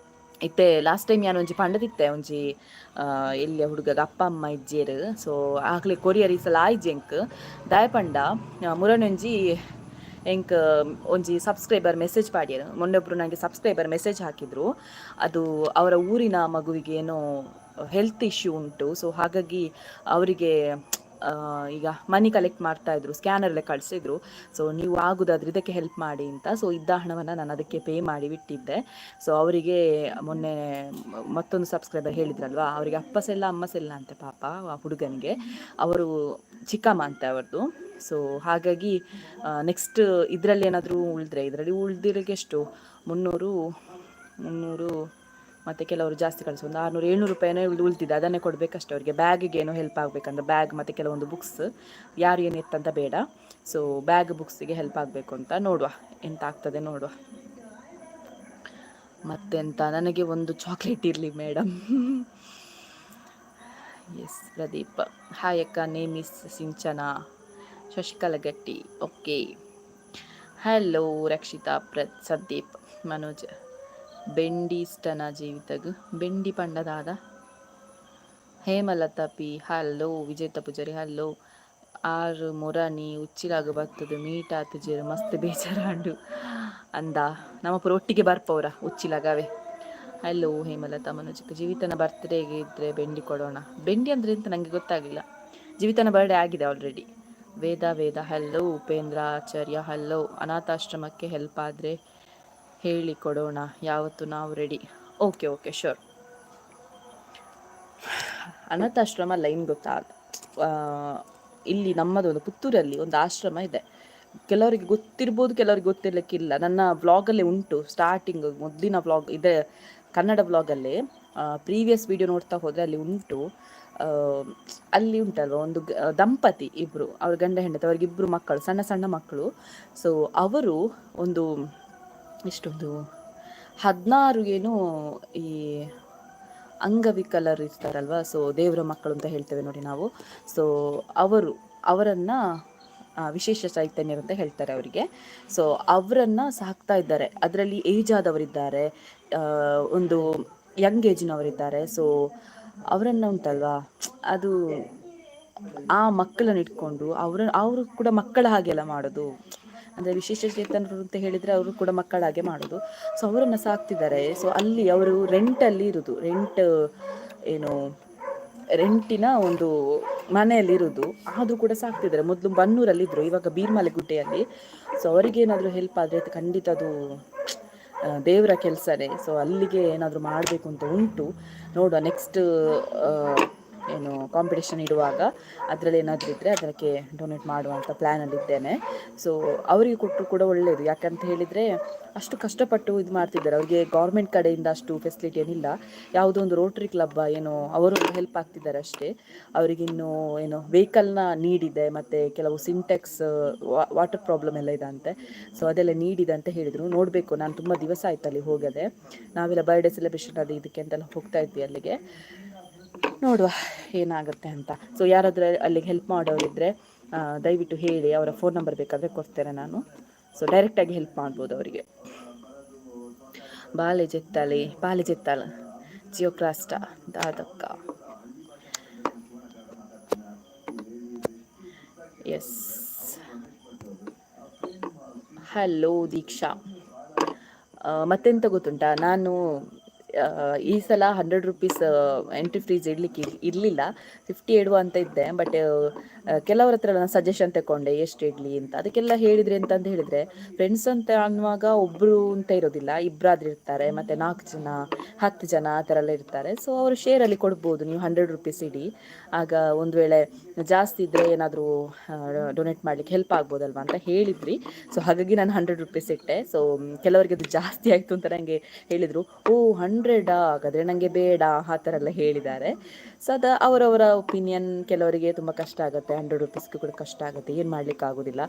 ಇತ್ತೆ ಲಾಸ್ಟ್ ಟೈಮ್ ಯಾನು ಒಂಜಿ ಪಂಡದಿತ್ತೆ ಒಂಜಿ ಎಲ್ಲಿಯ ಹುಡುಗಗ ಅಪ್ಪ ಅಮ್ಮ ಇಜ್ಜೇರು ಸೊ ಆಗ್ಲೇ ಕೊರಿಯರ್ ಈ ಸಲ ಆಯ್ಜೆಂಕ್ ದಾಯಪಂಡ ಮುರನೊಂಜಿ ಎಂಕ್ ಒಂಜಿ ಸಬ್ಸ್ಕ್ರೈಬರ್ ಮೆಸೇಜ್ ಪಾಡ್ಯರು ಮೊನ್ನೆ ಒಬ್ರು ನನಗೆ ಸಬ್ಸ್ಕ್ರೈಬರ್ ಮೆಸೇಜ್ ಹಾಕಿದ್ರು. ಅದು ಅವರ ಊರಿನ ಮಗುವಿಗೆ ಏನೋ ಹೆಲ್ತ್ ಇಶ್ಯೂ ಉಂಟು, ಸೊ ಹಾಗಾಗಿ ಅವರಿಗೆ ಈಗ ಮನಿ ಕಲೆಕ್ಟ್ ಮಾಡ್ತಾ ಇದ್ರು, ಸ್ಕ್ಯಾನರ್ಲೆ ಕಳಿಸಿದ್ರು. ಸೊ ನೀವು ಆಗುದಾದ್ರೆ ಇದಕ್ಕೆ ಹೆಲ್ಪ್ ಮಾಡಿ ಅಂತ. ಸೊ ಇದ್ದ ಹಣವನ್ನು ನಾನು ಅದಕ್ಕೆ ಪೇ ಮಾಡಿ ಬಿಟ್ಟಿದ್ದೆ. ಸೊ ಅವರಿಗೆ ಮೊನ್ನೆ ಮತ್ತೊಂದು ಸಬ್ಸ್ಕ್ರೈಬರ್ ಹೇಳಿದ್ರಲ್ವಾ, ಅವರಿಗೆ ಅಪ್ಪ ಸೆಲ್ಲ ಅಮ್ಮ ಸೆಲ್ಲ ಅಂತೆ ಪಾಪ ಆ ಹುಡುಗನಿಗೆ, ಅವರು ಚಿಕ್ಕಮ್ಮ ಅಂತೆ ಅವ್ರದ್ದು. ಸೊ ಹಾಗಾಗಿ ನೆಕ್ಸ್ಟ್ ಇದರಲ್ಲಿ ಏನಾದರೂ ಉಳಿದ್ರೆ, ಇದರಲ್ಲಿ ಉಳಿದಿರೋಕ್ಕೆ ಎಷ್ಟು 300 ಮತ್ತು ಕೆಲವರು ಜಾಸ್ತಿ ಕಳಿಸಿ ಒಂದು 600-700 ರೂಪಾಯಿನೇ ಉಳಿದಿದೆ, ಅದನ್ನೇ ಕೊಡಬೇಕಷ್ಟೇ ಅವರಿಗೆ. ಬ್ಯಾಗಿಗೆ ಏನೋ ಹೆಲ್ಪ್ ಆಗಬೇಕಂದ್ರೆ ಬ್ಯಾಗ್ ಮತ್ತು ಕೆಲವೊಂದು ಬುಕ್ಸ್, ಯಾರು ಏನು ಇತ್ತಂತ ಬೇಡ. ಸೊ ಬ್ಯಾಗ್ ಬುಕ್ಸಿಗೆ ಹೆಲ್ಪ್ ಆಗಬೇಕು ಅಂತ ನೋಡುವ ಎಂತ ಆಗ್ತದೆ ನೋಡುವ. ಮತ್ತೆಂತ, ನನಗೆ ಒಂದು ಚಾಕ್ಲೇಟ್ ಇರಲಿ ಮೇಡಮ್. ಎಸ್ ಪ್ರದೀಪ್, ಹಾಯ್ ಅಕ್ಕ, ನೇಮ್ ಇಸ್ ಸಿಂಚನಾ ಶಶಿಕಲಾ ಗಟ್ಟಿ. Okay, hello Rakshita, Sandeep, Manoj. ಬೆಂಡಿ ಇಷ್ಟನ ಜೀವಿತಗ್ ಬೆಂಡಿ ಪಂಡದಾದ. Hemalatha P hello. ವಿಜೇತ ಪೂಜಾರಿ ಹಲೋ. ಆರು ಮುರಾನಿ ಉಚ್ಚಿಲಾಗ ಬರ್ತದೆ ಮೀಟ್ ಆತಜೇರು ಮಸ್ತ್ ಬೇಜಾರಾಂಡು ಅಂದ. ನಮ್ಮ ಪುರ ಒಟ್ಟಿಗೆ ಬರ್ಪವ್ರ ಉಚ್ಚಿಲಾಗವೆ. ಹಲೋ ಹೇಮಲತಾ. ಮನೋಜಕ್ಕೆ ಜೀವಿತನ ಬರ್ತ್ಡೇಗೆ ಇದ್ರೆ ಬೆಂಡಿ ಕೊಡೋಣ. ಬೆಂಡಿ ಅಂದರೆ ಅಂತ ನನಗೆ ಗೊತ್ತಾಗಲಿಲ್ಲ. ಜೀವಿತನ ಬರ್ಡೇ ಆಗಿದೆ ಆಲ್ರೆಡಿ. ವೇದ ಹಲೋ. ಉಪೇಂದ್ರ ಆಚಾರ್ಯ ಹಲೋ. ಅನಾಥಾಶ್ರಮಕ್ಕೆ ಹೆಲ್ಪ್ ಆದರೆ ಹೇಳಿ ಕೊಡೋಣ, ಯಾವತ್ತು ನಾವು ರೆಡಿ. Okay sure. ಅನಾಥಾಶ್ರಮ ಅಲ್ಲ, ಏನು ಗೊತ್ತಾ, ಇಲ್ಲಿ ನಮ್ಮದೊಂದು ಪುತ್ತೂರಲ್ಲಿ ಒಂದು ಆಶ್ರಮ ಇದೆ. ಕೆಲವರಿಗೆ ಗೊತ್ತಿರ್ಬೋದು, ಕೆಲವರಿಗೆ ಗೊತ್ತಿರಲಿಕ್ಕಿಲ್ಲ. ನನ್ನ ವ್ಲಾಗಲ್ಲೇ ಉಂಟು, ಸ್ಟಾರ್ಟಿಂಗ್ ಮೊದಲಿನ ವ್ಲಾಗ್ ಇದೆ ಕನ್ನಡ ವ್ಲಾಗಲ್ಲೇ. ಪ್ರೀವಿಯಸ್ ವಿಡಿಯೋ ನೋಡ್ತಾ ಹೋದರೆ ಅಲ್ಲಿ ಉಂಟು. ಅಲ್ಲಿ ಉಂಟಲ್ವ ಒಂದು ದಂಪತಿ, ಇಬ್ಬರು, ಅವ್ರ ಗಂಡ ಹೆಂಡತಿ, ಅವ್ರಿಗಿಬ್ಬರು ಮಕ್ಕಳು, ಸಣ್ಣ ಸಣ್ಣ ಮಕ್ಕಳು. ಸೊ ಅವರು ಒಂದು ಇಷ್ಟೊಂದು 16 ಏನು ಈ ಅಂಗವಿಕಲರು ಇರ್ತಾರಲ್ವ, ಸೊ ದೇವರ ಮಕ್ಕಳು ಅಂತ ಹೇಳ್ತೇವೆ ನೋಡಿ ನಾವು. ಸೊ ಅವರನ್ನು ವಿಶೇಷ ಚೈತನ್ಯರು ಅಂತ ಹೇಳ್ತಾರೆ ಅವರಿಗೆ. ಸೊ ಅವರನ್ನು ಸಾಕ್ತಾ ಇದ್ದಾರೆ. ಅದರಲ್ಲಿ ಏಜ್ ಆದವರಿದ್ದಾರೆ, ಒಂದು ಯಂಗ್ ಏಜ್ನವರಿದ್ದಾರೆ. ಸೊ ಅವರನ್ನು ಉಂಟಲ್ವಾ, ಅದು ಆ ಮಕ್ಕಳನ್ನು ಇಟ್ಕೊಂಡು ಅವರು ಕೂಡ ಮಕ್ಕಳ ಹಾಗೆಲ್ಲ ಮಾಡೋದು. ಅಂದರೆ ವಿಶೇಷ ಚೇತನರು ಅಂತ ಹೇಳಿದರೆ ಅವರು ಕೂಡ ಮಕ್ಕಳ ಹಾಗೆ ಮಾಡೋದು. ಸೊ ಅವರನ್ನು ಸಾಕ್ತಿದ್ದಾರೆ. ಸೊ ಅಲ್ಲಿ ಅವರು ರೆಂಟಲ್ಲಿ ಇರೋದು, ರೆಂಟಿನ ಒಂದು ಮನೆಯಲ್ಲಿ ಇರೋದು. ಆದರೂ ಕೂಡ ಸಾಕ್ತಿದ್ದಾರೆ. ಮೊದಲು ಬನ್ನೂರಲ್ಲಿದ್ದರು, ಇವಾಗ ಬೀರ್ಮಲೆ ಗುಡ್ಡೆಯಲ್ಲಿ. ಸೊ ಅವರಿಗೇನಾದರೂ ಹೆಲ್ಪ್ ಆದರೆ ಖಂಡಿತ ಅದು ದೇವರ ಕೆಲಸನೇ. ಸೊ ಅಲ್ಲಿಗೆ ಏನಾದರೂ ಮಾಡಬೇಕು ಅಂತ ಉಂಟು, ನೋಡುವ. ನೆಕ್ಸ್ಟ್ ಕಾಂಪಿಟೇಷನ್ ಇಡುವಾಗ ಅದರಲ್ಲಿ ಏನಾದರೂ ಇದ್ದರೆ ಅದಕ್ಕೆ ಡೊನೇಟ್ ಮಾಡುವಂಥ ಪ್ಲ್ಯಾನಲ್ಲಿದ್ದೇನೆ. ಸೊ ಅವರಿಗೆ ಕೊಟ್ಟರು ಕೂಡ ಒಳ್ಳೆಯದು, ಯಾಕಂತ ಹೇಳಿದರೆ ಅಷ್ಟು ಕಷ್ಟಪಟ್ಟು ಇದು ಮಾಡ್ತಿದ್ದಾರೆ. ಅವರಿಗೆ ಗೌರ್ಮೆಂಟ್ ಕಡೆಯಿಂದ ಅಷ್ಟು ಫೆಸಿಲಿಟಿ ಏನಿಲ್ಲ. ಯಾವುದೋ ಒಂದು ರೋಟ್ರಿ ಕ್ಲಬ್ ಅವರು ಹೆಲ್ಪ್ ಆಗ್ತಿದ್ದಾರೆ ಅಷ್ಟೇ. ಅವರಿಗಿನ್ನೂ ವೆಹಿಕಲ್ನ ನೀಡಿದೆ, ಮತ್ತು ಕೆಲವು ಸಿಂಟೆಕ್ಸ್ ವಾಟರ್ ಪ್ರಾಬ್ಲಮ್ ಎಲ್ಲ ಇದೆ ಅಂತೆ. ಸೊ ಅದೆಲ್ಲ ನೀಡಿದೆ ಅಂತ ಹೇಳಿದರು. ನೋಡಬೇಕು, ನಾನು ತುಂಬ ದಿವಸ ಆಯ್ತು ಅಲ್ಲಿ ಹೋಗದೆ. ನಾವೆಲ್ಲ ಬರ್ಡೇ ಸೆಲೆಬ್ರೇಷನ್ ಅದು ಇದಕ್ಕೆ ಅಂತೆಲ್ಲ ಹೋಗ್ತಾ ಇದ್ವಿ ಅಲ್ಲಿಗೆ. ನೋಡುವ ಏನಾಗುತ್ತೆ ಅಂತ. ಸೊ ಯಾರಾದರೂ ಅಲ್ಲಿಗೆ ಹೆಲ್ಪ್ ಮಾಡೋರಿದ್ದರೆ ದಯವಿಟ್ಟು ಹೇಳಿ, ಅವರ ಫೋನ್ ನಂಬರ್ ಬೇಕಾದರೆ ಕೊಡ್ತೇನೆ ನಾನು. ಸೊ ಡೈರೆಕ್ಟಾಗಿ ಹೆಲ್ಪ್ ಮಾಡ್ಬೋದು ಅವರಿಗೆ. ಬಾಲೆ ಜೆತ್ತಾಲ ಜಿಯೋಕ್ರಾಸ್ಟ ದಾದಕ್ಕ. ಎಸ್, ಹಲೋ ದೀಕ್ಷಾ. ಮತ್ತೆಂತ ಗೊತ್ತುಂಟಾ, ನಾನು ಈ ಸಲ 100 ರೂಪೀಸ್ ಎಂಟ್ರಿ ಫೀಸ್ ಇಡಲಿಕ್ಕೆ ಇರಲಿಲ್ಲ, 50 ಇಡುವ ಅಂತ ಇದ್ದೆ. ಬಟ್ ಕೆಲವರ ಹತ್ರ ನಾನು ಸಜೆಷನ್ ತಗೊಂಡೆ ಎಷ್ಟು ಇಡಲಿ ಅಂತ. ಅದಕ್ಕೆಲ್ಲ ಹೇಳಿದರೆ ಎಂತಂತ ಹೇಳಿದರೆ, ಫ್ರೆಂಡ್ಸ್ ಅಂತ ಅನ್ನುವಾಗ ಒಬ್ಬರು ಅಂತ ಇರೋದಿಲ್ಲ, ಇಬ್ಬರಾದ್ರೂ ಇರ್ತಾರೆ, ಮತ್ತು 4 ಜನ 10 ಜನ ಆ ಥರ ಎಲ್ಲ ಇರ್ತಾರೆ. ಸೊ ಅವರು ಶೇರಲ್ಲಿ ಕೊಡ್ಬೋದು. ನೀವು 100 ರೂಪೀಸ್ ಇಡಿ, ಆಗ ಒಂದು ವೇಳೆ ಜಾಸ್ತಿ ಇದ್ದರೆ ಏನಾದರೂ ಡೊನೇಟ್ ಮಾಡಲಿಕ್ಕೆ ಹೆಲ್ಪ್ ಆಗ್ಬೋದಲ್ವ ಅಂತ ಹೇಳಿದ್ರಿ. ಸೊ ಹಾಗಾಗಿ ನಾನು 100 ರೂಪೀಸ್ ಇಟ್ಟೆ. ಸೊ ಕೆಲವರಿಗೆ ಅದು ಜಾಸ್ತಿ ಆಯಿತು ಅಂತ ನನಗೆ ಹೇಳಿದರು. 100 ಹಾಗಾದರೆ ನನಗೆ ಬೇಡ, ಆ ಥರ ಎಲ್ಲ ಹೇಳಿದ್ದಾರೆ. ಸೊ ಅದು ಅವರವರ ಒಪಿನಿಯನ್. ಕೆಲವರಿಗೆ ತುಂಬ ಕಷ್ಟ ಆಗುತ್ತೆ, 100 ರುಪೀಸ್ಗೆ ಕೂಡ ಕಷ್ಟ ಆಗುತ್ತೆ, ಏನು ಮಾಡಲಿಕ್ಕೆ ಆಗೋದಿಲ್ಲ.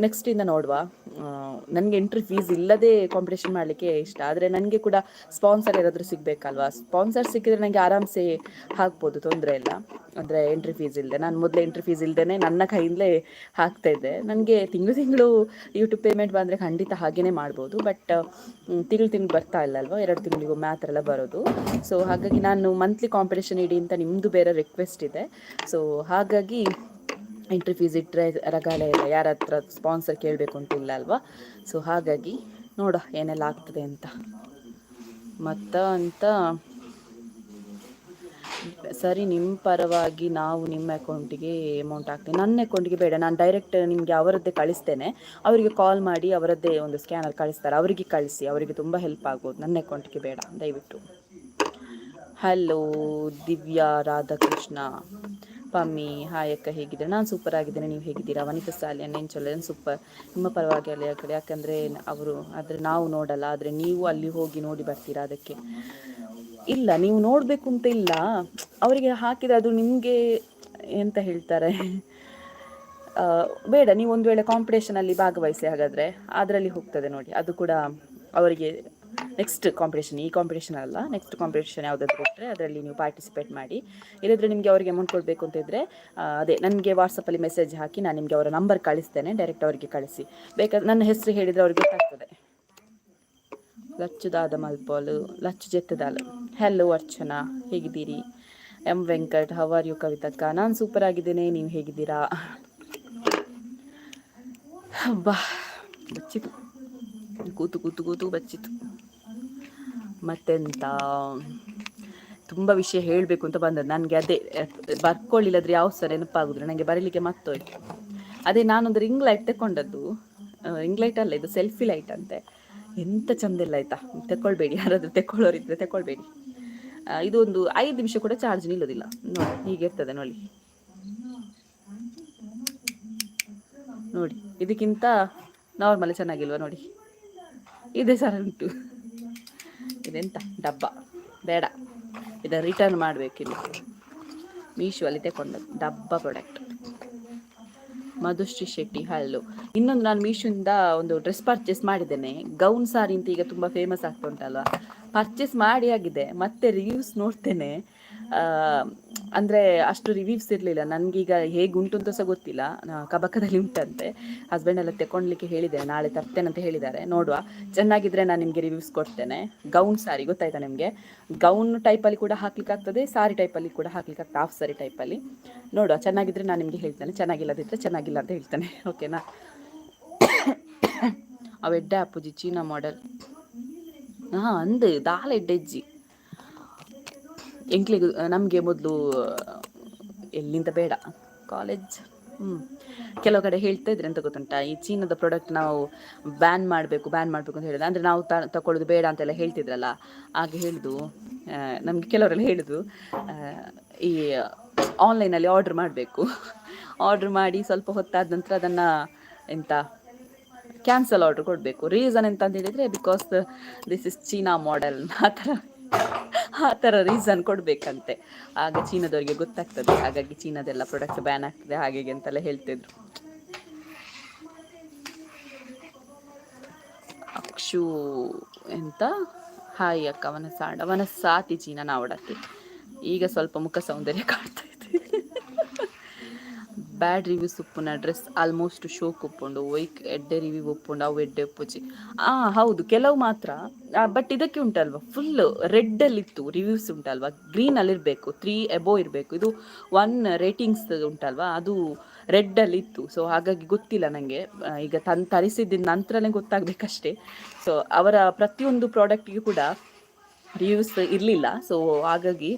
ನೆಕ್ಸ್ಟಿಂದ ನೋಡುವ. ನನಗೆ ಎಂಟ್ರಿ ಫೀಸ್ ಇಲ್ಲದೆ ಕಾಂಪಿಟೇಷನ್ ಮಾಡಲಿಕ್ಕೆ ಇಷ್ಟ, ಆದರೆ ನನಗೆ ಕೂಡ ಸ್ಪಾನ್ಸರ್ ಯಾರಾದರೂ ಸಿಗಬೇಕಲ್ವಾ. ಸ್ಪಾನ್ಸರ್ ಸಿಕ್ಕಿದ್ರೆ ನನಗೆ ಆರಾಮ್ಸೆ ಹಾಕ್ಬೋದು, ತೊಂದರೆ ಇಲ್ಲ. ಅಂದರೆ ಎಂಟ್ರಿ ಫೀಸ್ ಇಲ್ಲದೆ, ನಾನು ಮೊದಲೇ ಎಂಟ್ರಿ ಫೀಸ್ ಇಲ್ಲದೇ ನನ್ನ ಕೈಯಿಂದಲೇ ಹಾಕ್ತಾಯಿದ್ದೆ. ನನಗೆ ತಿಂಗಳು ಯೂಟ್ಯೂಬ್ ಪೇಮೆಂಟ್ ಬಂದರೆ ಖಂಡಿತ ಹಾಗೇ ಮಾಡ್ಬೋದು. ಬಟ್ ತಿಂಗಳು ಬರ್ತಾ ಇಲ್ಲ ಅಲ್ವಾ, 2 ತಿಂಗಳಿಗೊಮ್ಮೆ ಆ ಥರ ಎಲ್ಲ ಬರೋದು. ಸೊ ಹಾಗಾಗಿ ನಾನು ಮಂತ್ಲಿ ಕಾಂಪಿಟೇಷನ್ ಇಡಿ ಅಂತ ನಿಮ್ಮದು ಬೇರೆ ರಿಕ್ವೆಸ್ಟ್ ಇದೆ. ಸೊ ಹಾಗಾಗಿ ಎಂಟ್ರಿ ಫೀಸ್ ಇಟ್ಟರೆ ರಗಾಳೆ ಇಲ್ಲ, ಯಾರ ಹತ್ರ ಸ್ಪಾನ್ಸರ್ ಕೇಳಬೇಕು ಅಂತಿಲ್ಲ ಅಲ್ವಾ. ಸೊ ಹಾಗಾಗಿ ನೋಡ ಏನೆಲ್ಲ ಆಗ್ತದೆ ಅಂತ. ಅಂತ ಸರಿ, ನಿಮ್ಮ ಪರವಾಗಿ ನಾವು ನಿಮ್ಮ ಅಕೌಂಟಿಗೆ ಅಮೌಂಟ್ ಹಾಕ್ತೀವಿ. ನನ್ನ ಅಕೌಂಟಿಗೆ ಬೇಡ, ನಾನು ಡೈರೆಕ್ಟ್ ನಿಮಗೆ ಅವರದ್ದೇ ಕಳಿಸ್ತೇನೆ. ಅವರಿಗೆ ಕಾಲ್ ಮಾಡಿ ಅವರದ್ದೇ ಒಂದು ಸ್ಕ್ಯಾನರ್ ಕಳಿಸ್ತಾರೆ, ಅವರಿಗೆ ಕಳಿಸಿ, ಅವರಿಗೆ ತುಂಬ ಹೆಲ್ಪ್ ಆಗ್ಬೋದು. ನನ್ನ ಅಕೌಂಟಿಗೆ ಬೇಡ ದಯವಿಟ್ಟು. ಹಲೋ ದಿವ್ಯಾ ರಾಧಾಕೃಷ್ಣ ಪಮ್ಮಿ, ಹಾಯ್ ಅಕ್ಕ, ಹೇಗಿದ್ದೀರಾ? ನಾನು ಸೂಪರ್ ಆಗಿದ್ದೇನೆ, ನೀವು ಹೇಗಿದ್ದೀರಾ? ವನಿತಾ ಸಾಲಿಯನ್ ಏನು ಚಲೋ ಸೂಪರ್. ನಿಮ್ಮ ಪರವಾಗಿ ಅಲ್ಲಿ ಆ ಕಡೆ, ಯಾಕಂದರೆ ಅವರು ಆದರೆ ನಾವು ನೋಡಲ್ಲ, ಆದರೆ ನೀವು ಅಲ್ಲಿ ಹೋಗಿ ನೋಡಿ ಬರ್ತೀರಾ. ಅದಕ್ಕೆ ಇಲ್ಲ, ನೀವು ನೋಡಬೇಕು ಅಂತ ಇಲ್ಲ, ಅವರಿಗೆ ಹಾಕಿದರೆ ಅದು ನಿಮಗೆ ಎಂತ ಹೇಳ್ತಾರೆ, ಬೇಡ. ನೀವು ಒಂದು ವೇಳೆ ಕಾಂಪಿಟೇಷನಲ್ಲಿ ಭಾಗವಹಿಸಿ, ಹಾಗಾದರೆ ಅದರಲ್ಲಿ ಹೋಗ್ತದೆ ನೋಡಿ. ಅದು ಕೂಡ ಅವರಿಗೆ ನೆಕ್ಸ್ಟ್ ಕಾಂಪಿಟೇಷನ್, ಈ ಕಾಂಪಿಟೇಷನ್ ಅಲ್ಲ, ನೆಕ್ಸ್ಟ್ ಕಾಂಪಿಟೇಷನ್ ಯಾವುದಾದ್ರು ಕೊಟ್ಟರೆ ಅದರಲ್ಲಿ ನೀವು ಪಾರ್ಟಿಸಿಪೇಟ್ ಮಾಡಿ. ಇಲ್ಲದ್ರೆ ನಿಮಗೆ ಅವರಿಗೆ ಅಮೌಂಟ್ ಕೊಡಬೇಕು ಅಂತ ಇದ್ದರೆ ಅದೇ ನನಗೆ ವಾಟ್ಸಪ್ಪಲ್ಲಿ ಮೆಸೇಜ್ ಹಾಕಿ, ನಾನು ನಿಮಗೆ ಅವರ ನಂಬರ್ ಕಳಿಸ್ತೇನೆ, ಡೈರೆಕ್ಟ್ ಅವರಿಗೆ ಕಳಿಸಿ. ಬೇಕಾದ್ರೆ ನನ್ನ ಹೆಸರು ಹೇಳಿದರೆ ಅವ್ರಿಗೆ ಗೊತ್ತಾಗ್ತದೆ. ಲಚ್ಚುದಾದ ಮಲ್ಪಾಲು, ಲಚ್ಚು ಜೆತ್ತದಾಲು. ಹಲೋ ಅರ್ಚನಾ, ಹೇಗಿದ್ದೀರಿ? Venkat, how are you? ಕವಿತಕ್ಕ, ನಾನು ಸೂಪರ್ ಆಗಿದ್ದೇನೆ, ನೀವು ಹೇಗಿದ್ದೀರಾ? ಬಾ, ಬಚ್ಚಿತು, ಕೂತು ಕೂತು ಕೂತು ಬಚ್ಚಿತು. ಮತ್ತೆಂತ ತುಂಬ ವಿಷಯ ಹೇಳಬೇಕು ಅಂತ ಬಂದದ್ದು ನನಗೆ. ಅದೇ ಬರ್ಕೊಳ್ಳಿಲ್ಲದ್ರೆ ಯಾವ ಸಹ ನೆನಪಾಗುದಿಲ್ಲ ನನಗೆ, ಬರೀಲಿಕ್ಕೆ ಮತ್ತೋಯ್ತು. ಅದೇ ನಾನೊಂದು ರಿಂಗ್ ಲೈಟ್ ತಗೊಂಡದ್ದು. ರಿಂಗ್ ಲೈಟ್ ಅಲ್ಲ, ಇದು ಸೆಲ್ಫಿ ಲೈಟ್ ಅಂತೆ. ಎಂತ ಚಂದಿಲ್ಲ ಆಯಿತಾ, ತಗೊಳ್ಬೇಡಿ, ಯಾರಾದರೂ ತಗೊಳ್ಳೋರಿದ್ರೆ ತಗೊಳ್ಬೇಡಿ. ಇದು ಒಂದು 5 ನಿಮಿಷ ಕೂಡ ಚಾರ್ಜ್ ನಿಲ್ಲೋದಿಲ್ಲ ನೋಡಿ, ಹೀಗಿರ್ತದೆ ನೋಡಿ. ನೋಡಿ, ಇದಕ್ಕಿಂತ ನಾರ್ಮಲ್ ಚೆನ್ನಾಗಿಲ್ವಾ ನೋಡಿ, ಇದೇ ಸರ ಉಂಟು. ಇದೆಂತ ಡಬ್ಬ, ಬೇಡ, ಇದನ್ನು ರಿಟರ್ನ್ ಮಾಡಬೇಕಿಲ್ಲ. ಮೀಶೋ ಅಲ್ಲಿ ತಗೊಂಡದ್ದು ಡಬ್ಬ ಪ್ರಾಡಕ್ಟ್. ಮಧುಶ್ರೀ ಶೆಟ್ಟಿ, ಹಲೋ. ಇನ್ನೊಂದು, ನಾನು ಮೀಶೋಯಿಂದ ಒಂದು ಡ್ರೆಸ್ ಪರ್ಚೇಸ್ ಮಾಡಿದ್ದೇನೆ, ಗೌನ್ ಸಾರಿ ಅಂತ ಈಗ ತುಂಬ ಫೇಮಸ್ ಆಗ್ತಾ ಉಂಟಲ್ವ. ಪರ್ಚೇಸ್ ಮಾಡಿ ಆಗಿದೆ, ಮತ್ತೆ ರಿವ್ಯೂಸ್ ನೋಡ್ತೇನೆ. ಅಂದರೆ ಅಷ್ಟು ರಿವ್ಯೂಸ್ ಇರಲಿಲ್ಲ ನನಗೀಗ, ಹೇಗೆ ಉಂಟು ಅಂತ ಸಹ ಗೊತ್ತಿಲ್ಲ. ಕಬಕದಲ್ಲಿ ಉಂಟಂತೆ, ಹಸ್ಬೆಂಡ್ ಎಲ್ಲ ತಗೊಂಡ್ಲಿಕ್ಕೆ ಹೇಳಿದ್ದೇನೆ, ನಾಳೆ ತರ್ತೇನೆ ಅಂತ ಹೇಳಿದ್ದಾರೆ. ನೋಡುವ, ಚೆನ್ನಾಗಿದ್ದರೆ ನಾನು ನಿಮಗೆ ರಿವ್ಯೂಸ್ ಕೊಡ್ತೇನೆ. ಗೌನ್ ಸಾರಿ ಗೊತ್ತಾಯ್ತಾ ನಿಮಗೆ? ಗೌನ್ ಟೈಪಲ್ಲಿ ಕೂಡ ಹಾಕ್ಲಿಕ್ಕೆ ಆಗ್ತದೆ, ಸಾರಿ ಟೈಪಲ್ಲಿ ಕೂಡ ಹಾಕ್ಲಿಕ್ಕೆ ಆಗ್ತದೆ, ಹಾಫ್ ಸಾರಿ ಟೈಪಲ್ಲಿ. ನೋಡುವ, ಚೆನ್ನಾಗಿದ್ದರೆ ನಾನು ನಿಮಗೆ ಹೇಳ್ತೇನೆ, ಚೆನ್ನಾಗಿಲ್ಲದಿದ್ದರೆ ಚೆನ್ನಾಗಿಲ್ಲ ಅಂತ ಹೇಳ್ತೇನೆ, ಓಕೆನಾ? ಅವೆಡ್ಡೆ ಅಪ್ಪುಜಿ ಚೀನಾ ಮಾಡೆಲ್. ಹಾಂ, ಅಂದು ದಾಲ ಎಡ್ಡೆಜ್ಜಿ ಎಂಕ್ಲಿಗೆ ನಮಗೆ ಮೊದಲು ಎಲ್ಲಿಂದ ಬೇಡ, ಕಾಲೇಜ್ ಕೆಲವು ಕಡೆ ಹೇಳ್ತಾ ಇದ್ರೆ ಅಂತ ಗೊತ್ತುಂಟಾ, ಈ ಚೀನಾದ ಪ್ರಾಡಕ್ಟ್ ನಾವು ಬ್ಯಾನ್ ಮಾಡಬೇಕು ಅಂತ ಹೇಳಿದ್ರೆ, ಅಂದರೆ ನಾವು ತಗೊಳ್ಳೋದು ಬೇಡ ಅಂತೆಲ್ಲ ಹೇಳ್ತಿದ್ರಲ್ಲ, ಹಾಗೆ ಹೇಳಿದು ನಮಗೆ ಕೆಲವರೆಲ್ಲ ಹೇಳಿದು, ಈ ಆನ್ಲೈನಲ್ಲಿ ಆರ್ಡ್ರ್ ಮಾಡಬೇಕು, ಆರ್ಡ್ರ್ ಮಾಡಿ ಸ್ವಲ್ಪ ಹೊತ್ತಾದ ನಂತರ ಅದನ್ನು ಎಂತ ಕ್ಯಾನ್ಸಲ್ ಆರ್ಡ್ರ್ ಕೊಡಬೇಕು. ರೀಸನ್ ಎಂತ ಅಂತ ಹೇಳಿದರೆ, because this is China model, ಆ ಥರ ರೀಸನ್ ಕೊಡಬೇಕಂತೆ. ಆಗ ಚೀನಾದವರಿಗೆ ಗೊತ್ತಾಗ್ತದೆ, ಹಾಗಾಗಿ ಚೀನಾದೆಲ್ಲ ಪ್ರಾಡಕ್ಟ್ ಬ್ಯಾನ್ ಆಗ್ತದೆ ಹಾಗೆ ಅಂತೆಲ್ಲ ಹೇಳ್ತಿದ್ರು. ಅಕ್ಷು ಎಂತ, ಹಾಯ್ ಅಕ್ಕ, ವನಸಾತಿ ಚೀನಾ ನಾವಡತ್ತೆ. ಈಗ ಸ್ವಲ್ಪ ಮುಖ ಸೌಂದರ್ಯ ಕಾಣ್ತಾ ಇದೆ. ಬ್ಯಾಡ್ ರಿವ್ಯೂಸ್ ಉಪ್ಪುನ ಡ್ರೆಸ್ ಆಲ್ಮೋಸ್ಟ್ ಶೋಕ್ ಉಪ್ಪುಂಡು, ಒಯ್ಕ್ ಎಡ್ಡೆ ರಿವ್ಯೂ ಉಪ್ಪುಂಡು, ಅವು ಎಡ್ಡೆ ಉಪ್ಪುಜಿ. ಹೌದು, ಕೆಲವು ಮಾತ್ರ. ಬಟ್ ಇದಕ್ಕೆ ಉಂಟಲ್ವ, ಫುಲ್ ರೆಡ್ಡಲ್ಲಿತ್ತು ರಿವ್ಯೂಸ್ ಉಂಟಲ್ವ, ಗ್ರೀನಲ್ಲಿರಬೇಕು, 3 ಎಬೋ ಇರಬೇಕು. ಇದು 1 ರೇಟಿಂಗ್ಸ್ ಉಂಟಲ್ವ, ಅದು ರೆಡ್ಡಲ್ಲಿತ್ತು. ಸೊ ಹಾಗಾಗಿ ಗೊತ್ತಿಲ್ಲ ನನಗೆ, ಈಗ ತರಿಸಿದ್ದ ನಂತರನೇ ಗೊತ್ತಾಗಬೇಕಷ್ಟೇ. ಸೊ ಅವರ ಪ್ರತಿಯೊಂದು ಪ್ರಾಡಕ್ಟಿಗೂ ಕೂಡ ರಿವ್ಯೂಸ್ ಇರಲಿಲ್ಲ. ಸೊ ಹಾಗಾಗಿ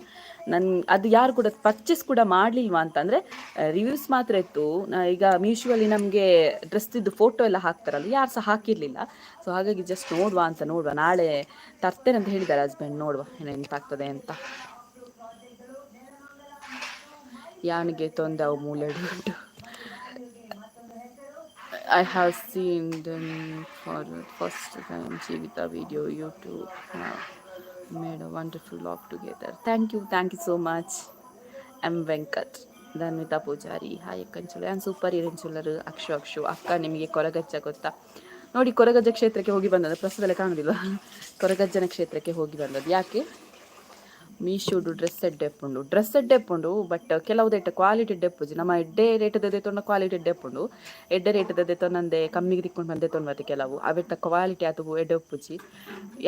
ಅದು ಯಾರು ಕೂಡ ಪರ್ಚೇಸ್ ಕೂಡ ಮಾಡಲಿಲ್ವಾ ಅಂತಂದರೆ, ರಿವ್ಯೂಸ್ ಮಾತ್ರ ಇತ್ತು. ಈಗ ಮೀಶೋಲ್ಲಿ ನಮಗೆ ಡ್ರೆಸ್ಸಿದ್ದು ಫೋಟೋ ಎಲ್ಲ ಹಾಕ್ತಾರಲ್ಲ, ಯಾರು ಸಹ ಹಾಕಿರಲಿಲ್ಲ. ಸೊ ಹಾಗಾಗಿ ಜಸ್ಟ್ ನೋಡುವ, ನಾಳೆ ತರ್ತೇನೆ ಅಂತ ಹೇಳಿದ್ದಾರೆ ಹಸ್ಬೆಂಡ್. ನೋಡುವ ಎಂತಾಗ್ತದೆ ಅಂತ. ಯಾನಿಗೆ ತೊಂದೆ ಅವು ಮೂಲೆಡು ಉಂಟು. I have seen them for the first time. Jivita video, YouTube have made a wonderful vlog together. Thank you so much. M Venkat, Dhanvitha Poojary, hi ಕಂಚುಲ, ನಾನು ಸೂಪರ್ ಇರೆಂಚುಲರು. ಅಕ್ಷು ಅಕ್ಕ, ನಿಮಗೆ ಕೊರಗಜ್ಜ ಗೊತ್ತಾ? ನೋಡಿ, ಕೊರಗಜ್ಜ ಕ್ಷೇತ್ರಕ್ಕೆ ಹೋಗಿ ಬಂದದ್ದು, ಪ್ರಸ್ತುತದಲ್ಲಿ ಕಾಣುದಿಲ್ವಾ? ಕೊರಗಜ್ಜನ ಕ್ಷೇತ್ರಕ್ಕೆ ಹೋಗಿ ಬಂದದ್ದು. ಯಾಕೆ? ಮೀಶೋಡು ಡ್ರೆಸ್ ಎಡ್ಡೆಪ್ಪುಂಡು ಬಟ್ ಕೆಲವುದೆಟ್ಟು ಕ್ವಾಲಿಟಿ ಡೆಪ್ಪುಜಿ ನಮ್ಮ ಎಡ್ಡೆ ರೇಟದ ತೊಂಡ ಕ್ವಾಲಿಟಿ ಡೆಪ್ಪುಂಡು. ಎಡ್ಡೆ ರೇಟದ ತೊಂದಂದೆ ಕಮ್ಮಿಗೆ ತಿಕ್ಕೊಂಡು ಬಂದೆ ತೊಂಬತ್ತೆ ಕೆಲವು ಅವೆಟ್ಟ ಕ್ವಾಲಿಟಿ ಅದು ಎಡ್ಡೆ ಉಪ್ಪುಜಿ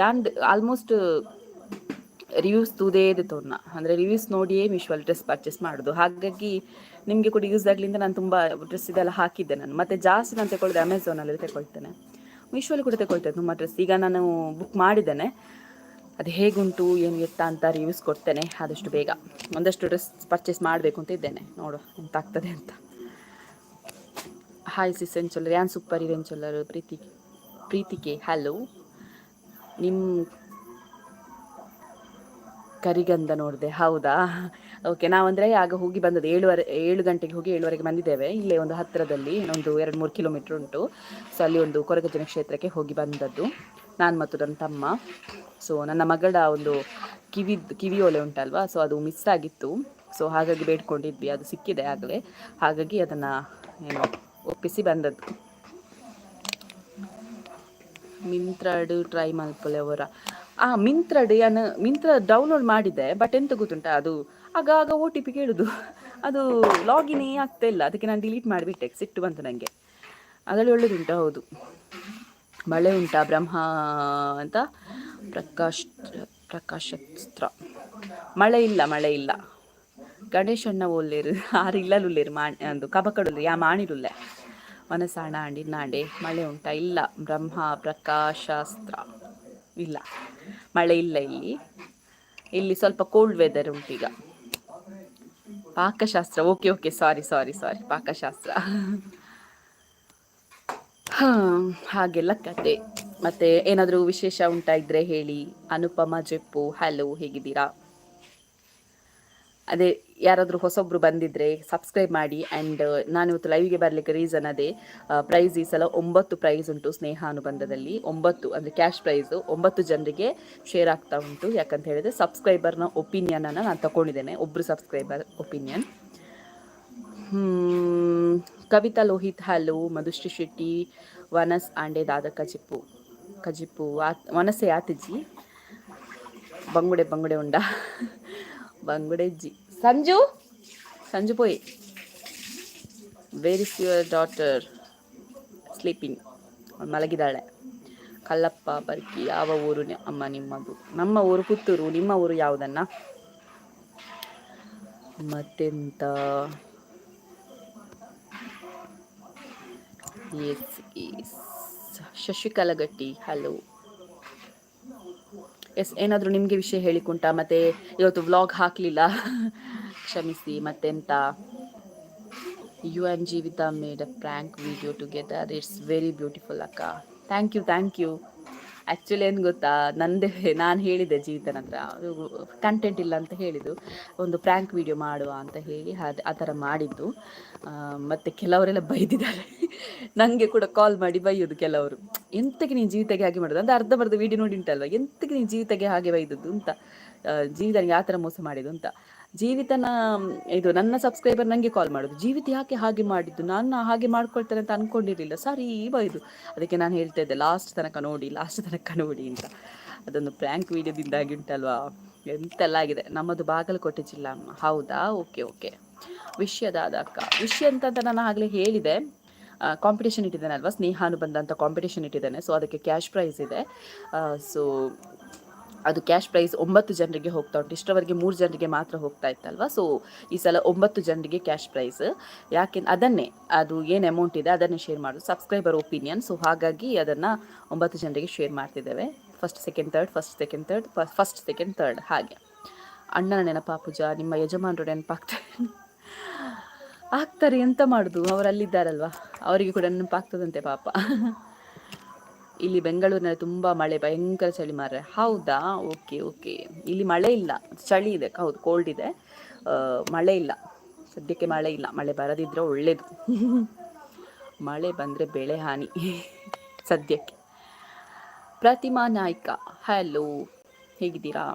ಯಾಂದ್ ಆಲ್ಮೋಸ್ಟ್ ರಿವ್ಯೂಸ್ ತೂದೇದು ತೊನ್ನ ಅಂದರೆ ರಿವ್ಯೂಸ್ ನೋಡಿಯೇ ಮೀಶೋಲ್ಲಿ ಡ್ರೆಸ್ ಪರ್ಚೇಸ್ ಮಾಡೋದು. ಹಾಗಾಗಿ ನಿಮಗೆ ಕೂಡ ಯೂಸ್ ಆಗಲಿಂದ ನಾನು ತುಂಬ ಡ್ರೆಸ್ ಇದೆಲ್ಲ ಹಾಕಿದ್ದೆ. ನಾನು ಮತ್ತೆ ಜಾಸ್ತಿ ನಾನು ತಗೊಳ್ಳೋದು ಅಮೆಝಾನಲ್ಲಿ ತಗೊಳ್ತೇನೆ, ಮೀಶೋಲ್ಲಿ ಕೂಡ ತಗೊಳ್ತೇನೆ ತುಂಬ ಡ್ರೆಸ್. ಈಗ ನಾನು ಬುಕ್ ಮಾಡಿದ್ದೇನೆ, ಅದು ಹೇಗುಂಟು ಏನು ಎತ್ತ ಅಂತ ರಿವ್ಯೂಸ್ ಕೊಡ್ತೇನೆ ಆದಷ್ಟು ಬೇಗ. ಒಂದಷ್ಟು ಡ್ರೆಸ್ ಪರ್ಚೇಸ್ ಮಾಡಬೇಕು ಅಂತ ಇದ್ದೇನೆ, ನೋಡು ಎಂತ ಆಗ್ತದೆ ಅಂತ. ಹಾಯ್ ಸಿಸೆಂಚೊಲ್ಲರ್, ಯಾನ್ ಸೂಪರ್ ಇವೆಂಚೊಲ್ಲರು. ಪ್ರೀತಿಕೆ ಹಲೋ. ನಿಮ್ಮ ಕರಿಗಂಧ ನೋಡಿದೆ, ಹೌದಾ? ಓಕೆ, ನಾವಂದರೆ ಆಗ ಹೋಗಿ ಬಂದದ್ದು 7 ಗಂಟೆಗೆ ಹೋಗಿ 7ವರೆಗೆ ಬಂದಿದ್ದೇವೆ. ಇಲ್ಲೇ ಒಂದು ಹತ್ತಿರದಲ್ಲಿ ಒಂದು 2-3 ಕಿಲೋಮೀಟ್ರ್ ಉಂಟು. ಸೊ ಅಲ್ಲಿ ಒಂದು ಕೊರಗಜ್ಜನ ಕ್ಷೇತ್ರಕ್ಕೆ ಹೋಗಿ ಬಂದದ್ದು ನಾನು ಮತ್ತು ನನ್ನ ತಮ್ಮ. ಸೊ ನನ್ನ ಮಗಳ ಒಂದು ಕಿವಿ ಓಲೆ ಉಂಟಲ್ವಾ, ಸೊ ಅದು ಮಿಸ್ ಆಗಿತ್ತು. ಸೊ ಹಾಗಾಗಿ ಬೇಡ್ಕೊಂಡಿದ್ವಿ, ಅದು ಸಿಕ್ಕಿದೆ ಆಗಲೇ. ಹಾಗಾಗಿ ಅದನ್ನು ಏನು ಒಪ್ಪಿಸಿ ಬಂದದ್ದು. ಮಿಂತ್ರಾಡು ಟ್ರೈ ಮಲ್ಪಲೆ ಅವರ ಮಿಂತ್ರ ಡೌನ್ಲೋಡ್ ಮಾಡಿದೆ, ಬಟ್ ಎಂತ ಗೊತ್ತುಂಟ, ಅದು ಆಗ OTP ಕೇಳುದು, ಅದು ಲಾಗಿನೇ ಆಗ್ತಾ ಇಲ್ಲ. ಅದಕ್ಕೆ ನಾನು ಡಿಲೀಟ್ ಮಾಡಿಬಿಟ್ಟೆ, ಸಿಟ್ಟು ಬಂತು ನನಗೆ. ಅದರಲ್ಲಿ ಒಳ್ಳೆದುಂಟ, ಹೌದು. ಮಳೆ ಉಂಟಾ ಬ್ರಹ್ಮ ಅಂತ ಪ್ರಕಾಶಸ್ತ್ರ? ಮಳೆ ಇಲ್ಲ. ಗಣೇಶಣ್ಣ ಓಲ್ಲೇರು ಆರಿಲ್ಲುಲ್ಲೇರು ಅಂದು ಕಬಕಡುಲ್ಲೆ ಯಾ ಮಾಣಿಡುಲ್ಲೆ ಮನಸಾಣ ಅಂಡಿನಾಡೆ. ಮಳೆ ಉಂಟಾ? ಇಲ್ಲ. ಬ್ರಹ್ಮ ಪ್ರಕಾಶಾಸ್ತ್ರ ಇಲ್ಲ, ಮಳೆ ಇಲ್ಲ ಇಲ್ಲಿ ಸ್ವಲ್ಪ ಕೋಲ್ಡ್ ವೆದರ್ ಉಂಟೀಗ. ಪಾಕಶಾಸ್ತ್ರ, ಓಕೆ, ಸಾರಿ ಪಾಕಶಾಸ್ತ್ರ. ಹಾಗೆಲ್ಲ ಕತೆ. ಮತ್ತೆ ಏನಾದರೂ ವಿಶೇಷ ಉಂಟಾ ಇದ್ರೆ ಹೇಳಿ. ಅನುಪಮ ಜೆಪ್ಪು ಹಲೋ, ಹೇಗಿದ್ದೀರಾ? ಅದೇ ಯಾರಾದರೂ ಹೊಸೊಬ್ರು ಬಂದಿದ್ರೆ ಸಬ್ಸ್ಕ್ರೈಬ್ ಮಾಡಿ. ಆ್ಯಂಡ್ ನಾನು ಇವತ್ತು ಲೈವ್ಗೆ ಬರಲಿಕ್ಕೆ ರೀಸನ್ ಅದೇ, ಪ್ರೈಸ್ ಈ ಸಲ 9 ಪ್ರೈಸ್ ಉಂಟು ಸ್ನೇಹ ಅನುಬಂಧದಲ್ಲಿ. 9 ಅಂದರೆ ಕ್ಯಾಶ್ ಪ್ರೈಸು 9 ಜನರಿಗೆ ಶೇರ್ ಆಗ್ತಾ ಉಂಟು. ಯಾಕಂತ ಹೇಳಿದರೆ ಸಬ್ಸ್ಕ್ರೈಬರ್ನ ಒಪಿನಿಯನನ್ನು ನಾನು ತಗೊಂಡಿದ್ದೇನೆ, ಒಬ್ಬರು subscriber opinion. Kavitha Lohith hello. Madhushree Shetty, ವನಸ್ ಆಂಡೆ ದಾದ ಕಜಿಪ್ಪು ವನಸೆ ಆತಜಿ ಬಂಗುಡೆ ಉಂಡ ಬಂಗುಡೆಜ್ಜಿ. ಸಂಜು ಪೋಯ್, where is your daughter? Sleeping, ಮಲಗಿದಾಳೆ. ಕಲ್ಲಪ್ಪ ಬರ್ಕಿ, ಯಾವ ಊರು ಅಮ್ಮ ನಿಮ್ಮದು? ನಮ್ಮ ಊರು ಪುತ್ತೂರು. ನಿಮ್ಮ ಊರು ಯಾವುದನ್ನ? ಮತ್ತೆಂತ? ಶಶಿಕಲಾ ಗಟ್ಟಿ ಹಲೋ. ಏನಾದರೂ ನಿಮಗೆ ವಿಷಯ ಹೇಳಿಕೊಂಟ? ಮತ್ತೆ ಇವತ್ತು ವ್ಲಾಗ್ ಹಾಕಲಿಲ್ಲ, ಕ್ಷಮಿಸಿ. ಮತ್ತೆಂತ? You and Jeevitha made a prank video together, it's very beautiful ಅಕ್ಕ. Thank you. ಆ್ಯಕ್ಚುಲಿ ಏನು ಗೊತ್ತಾ, ನಾನು ಹೇಳಿದ್ದೆ ಜೀವಿತನ ಹತ್ರ, ಕಂಟೆಂಟ್ ಇಲ್ಲ ಅಂತ ಹೇಳಿದ್ದು, ಒಂದು ಪ್ರ್ಯಾಂಕ್ ವಿಡಿಯೋ ಮಾಡುವ ಅಂತ ಹೇಳಿ ಆ ಥರ ಮಾಡಿದ್ದು. ಮತ್ತು ಕೆಲವರೆಲ್ಲ ಬೈದಿದ್ದಾರೆ, ನನಗೆ ಕೂಡ ಕಾಲ್ ಮಾಡಿ ಬೈಯೋದು ಕೆಲವರು. ಎಂತಕ್ಕೆ ನೀನು ಜೀವಿತಗೆ ಹಾಗೆ ಮಾಡೋದು ಅಂದರೆ ಅರ್ಧಂಬರ್ಧ ವೀಡಿಯೋ ನೋಡಿ ಉಂಟಲ್ವ, ಎಂತಕ್ಕೆ ನೀನು ಜೀವಿತಗೆ ಹಾಗೆ ಬೈದದ್ದು ಅಂತ, ಜೀವಿತನಿಗೆ ಯಾವ ಥರ ಮೋಸ ಮಾಡಿದ್ದು ಅಂತ. ಜೀವಿತನ ಇದು ನನ್ನ ಸಬ್ಸ್ಕ್ರೈಬರ್ ನನಗೆ ಕಾಲ್ ಮಾಡೋದು, ಜೀವಿತ ಯಾಕೆ ಹಾಗೆ ಮಾಡಿದ್ದು, ನಾನು ಹಾಗೆ ಮಾಡ್ಕೊಳ್ತೇನೆ ಅಂತ ಅಂದ್ಕೊಂಡಿರಲಿಲ್ಲ, ಸರಿ ಬೈದು. ಅದಕ್ಕೆ ನಾನು ಹೇಳ್ತಾ ಇದ್ದೆ ಲಾಸ್ಟ್ ತನಕ ನೋಡಿ ಅಂತ. ಅದೊಂದು ಪ್ರ್ಯಾಂಕ್ ವಿಡಿಯೋದಿಂದಾಗಿ ಉಂಟಲ್ವಾ, ಎಂತೆಲ್ಲ ಆಗಿದೆ. ನಮ್ಮದು ಬಾಗಲಕೋಟೆ ಜಿಲ್ಲಾ. ಹೌದಾ, ಓಕೆ. ವಿಷಯದಾದ ಅಕ್ಕ, ವಿಷಯ ಅಂತ ನಾನು ಆಗಲೇ ಹೇಳಿದೆ. ಕಾಂಪಿಟೇಷನ್ ಇಟ್ಟಿದ್ದೇನಲ್ವಾ, ಸ್ನೇಹ ಅನುಬಂಧ ಅಂತ ಕಾಂಪಿಟೇಷನ್ ಇಟ್ಟಿದ್ದೇನೆ. ಸೊ ಅದಕ್ಕೆ ಕ್ಯಾಶ್ ಪ್ರೈಸ್ ಇದೆ. ಸೊ ಅದು ಕ್ಯಾಶ್ ಪ್ರೈಸ್ 9 ಜನರಿಗೆ ಹೋಗ್ತಾ ಉಂಟು. ಇಷ್ಟರವರೆಗೆ 3 ಜನರಿಗೆ ಮಾತ್ರ ಹೋಗ್ತಾ ಇತ್ತಲ್ವ. ಸೊ ಈ ಸಲ 9 ಜನರಿಗೆ ಕ್ಯಾಶ್ ಪ್ರೈಸ್. ಅದನ್ನೇ ಅದು ಏನು ಅಮೌಂಟ್ ಇದೆ ಅದನ್ನೇ ಶೇರ್ ಮಾಡೋದು, ಸಬ್ಸ್ಕ್ರೈಬರ್ ಒಪಿನಿಯನ್. ಸೊ ಹಾಗಾಗಿ ಅದನ್ನು 9 ಜನರಿಗೆ ಶೇರ್ ಮಾಡ್ತಿದ್ದೇವೆ. ಫಸ್ಟ್ ಸೆಕೆಂಡ್ ಥರ್ಡ್ ಹಾಗೆ. ಅಣ್ಣನ ನೆನಪಾ ಪೂಜಾ? ನಿಮ್ಮ ಯಜಮಾನರು ಆಗ್ತಾರೆ, ಎಂತ ಮಾಡೋದು, ಅವರಲ್ಲಿದ್ದಾರಲ್ವ, ಅವರಿಗೆ ಕೂಡ ನೆನಪಾಗ್ತದಂತೆ ಪಾಪ. ಇಲ್ಲಿ ಬೆಂಗಳೂರಿನಲ್ಲಿ ತುಂಬ ಮಳೆ, ಭಯಂಕರ ಚಳಿ ಮಾರ್ರೆ. ಹೌದಾ, ಓಕೆ. ಇಲ್ಲಿ ಮಳೆ ಇಲ್ಲ, ಚಳಿ ಇದೆ, ಹೌದು, ಕೋಲ್ಡ್ ಇದೆ, ಮಳೆ ಇಲ್ಲ ಸದ್ಯಕ್ಕೆ. ಮಳೆ ಬರದಿದ್ರೆ ಒಳ್ಳೇದು. ಮಳೆ ಬಂದರೆ ಬೆಳೆ ಹಾನಿ ಸದ್ಯಕ್ಕೆ. ಪ್ರತಿಮಾ ನಾಯ್ಕ ಹಲೋ, ಹೇಗಿದ್ದೀರಾ?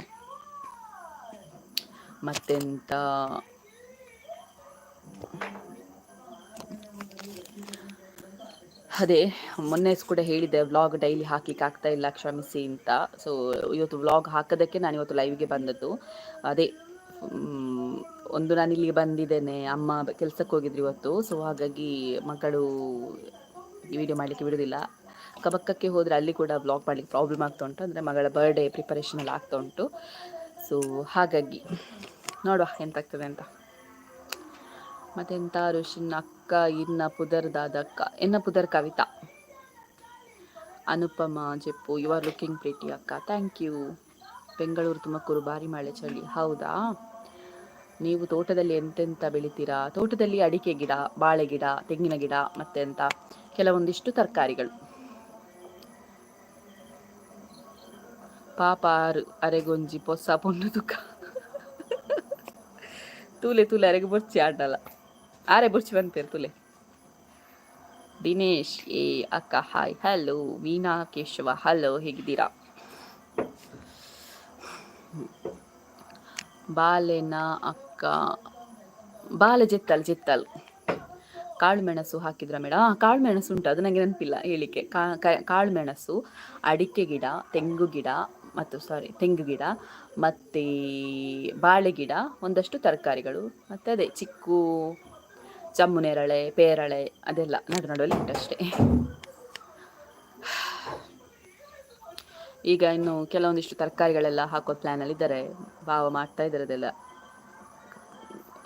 ಮತ್ತೆಂತ? ಅದೇ ಮೊನ್ನೆ ಕೂಡ ಹೇಳಿದ್ದೆ ವ್ಲಾಗ್ ಡೈಲಿ ಹಾಕ್ಲಿಕ್ಕೆ ಆಗ್ತಾ ಇಲ್ಲ, ಕ್ಷಮಿಸಿ ಅಂತ. ಸೊ ಇವತ್ತು ವ್ಲಾಗ್ ಹಾಕೋದಕ್ಕೆ ನಾನು ಇವತ್ತು ಲೈವ್ಗೆ ಬಂದದ್ದು. ಅದೇ ಒಂದು ನಾನು ಇಲ್ಲಿಗೆ ಬಂದಿದ್ದೇನೆ, ಅಮ್ಮ ಕೆಲಸಕ್ಕೆ ಹೋಗಿದ್ರು ಇವತ್ತು. ಸೊ ಹಾಗಾಗಿ ಮಗಳು ವಿಡಿಯೋ ಮಾಡಲಿಕ್ಕೆ ಬಿಡೋದಿಲ್ಲ. ಕಬಕ್ಕಕ್ಕೆ ಹೋದರೆ ಅಲ್ಲಿ ಕೂಡ ವ್ಲಾಗ್ ಮಾಡಲಿಕ್ಕೆ ಪ್ರಾಬ್ಲಮ್ ಆಗ್ತಾ ಉಂಟು, ಅಂದರೆ ಮಗಳ ಬರ್ಡೇ ಪ್ರಿಪರೇಷನ್ ಎಲ್ಲ ಆಗ್ತಾ ಉಂಟು. ಸೊ ಹಾಗಾಗಿ ನೋಡುವ ಎಂತಾಗ್ತದೆ ಅಂತ. ಮತ್ತೆಂತ ಋಷಿನ್ ಅಕ್ಕ ಇನ್ನ ಪುದರ್ದಾದಕ್ಕ ಎನ್ನ ಪುದರ್ ಕವಿತಾ ಅನುಪಮ ಜೆಪ್ಪು ಯು ಆರ್ ಲುಕಿಂಗ್ ಪ್ರಿಟಿ ಅಕ್ಕ, ಥ್ಯಾಂಕ್ ಯು. ಬೆಂಗಳೂರು ತುಮಕೂರು ಭಾರಿ ಮಳೆ ಚಳಿ, ಹೌದಾ? ನೀವು ತೋಟದಲ್ಲಿ ಎಂತೆಂತ ಬೆಳಿತೀರಾ? ತೋಟದಲ್ಲಿ ಅಡಿಕೆ ಗಿಡ, ಬಾಳೆ ಗಿಡ, ತೆಂಗಿನ ಗಿಡ, ಮತ್ತೆಂತ ಕೆಲವೊಂದಿಷ್ಟು ತರಕಾರಿಗಳು. ಪಾಪ ಅರೆಗೊಂಜಿ ಪೊಸ್ಸ ಪೊಣ್ಣು ತುಕ ತೂಲೆ ತೂಲೆ ಅರೆಗೆ ಬುರ್ಚಿ ಆಡಲ್ಲ, ಆರೆ ಬುರ್ಚಿ ಬಂತೇರು ತುಲೆ. ದಿನೇಶ್ ಏ ಅಕ್ಕ ಹಾಯ್, ಹಲೋ. ಮೀನಾ ಕೇಶವ ಹಲೋ, ಹೇಗಿದ್ದೀರಾ? ಬಾಲೆನ ಅಕ್ಕ ಬಾಲೆ ಜೆತ್ತಲ್ ಕಾಳು ಮೆಣಸು ಹಾಕಿದ್ರ ಮೇಡಮ್? ಕಾಳು ಮೆಣಸು ಉಂಟು, ಅದು ನನಗೆ ನೆನಪಿಲ್ಲ ಹೇಳಿಕೆ. ಕಾಳು ಮೆಣಸು, ಅಡಿಕೆ ಗಿಡ, ತೆಂಗು ಗಿಡ ತೆಂಗು ಗಿಡ, ಮತ್ತು ಬಾಳೆ ಗಿಡ, ಒಂದಷ್ಟು ತರಕಾರಿಗಳು, ಮತ್ತು ಅದೇ ಚಿಕ್ಕು ಜಮ್ಮುನೇರಳೆ, ಪೇರಳೆ ಅದೆಲ್ಲ ನಡುವಲ್ಲಿ ಉಂಟಷ್ಟೇ. ಈಗ ಇನ್ನು ಕೆಲವೊಂದಿಷ್ಟು ತರಕಾರಿಗಳೆಲ್ಲ ಹಾಕೋ ಪ್ಲ್ಯಾನಲ್ಲಿ ಇದ್ದಾರೆ, ಭಾವ ಮಾಡ್ತಾ ಇದ್ದಾರೆ.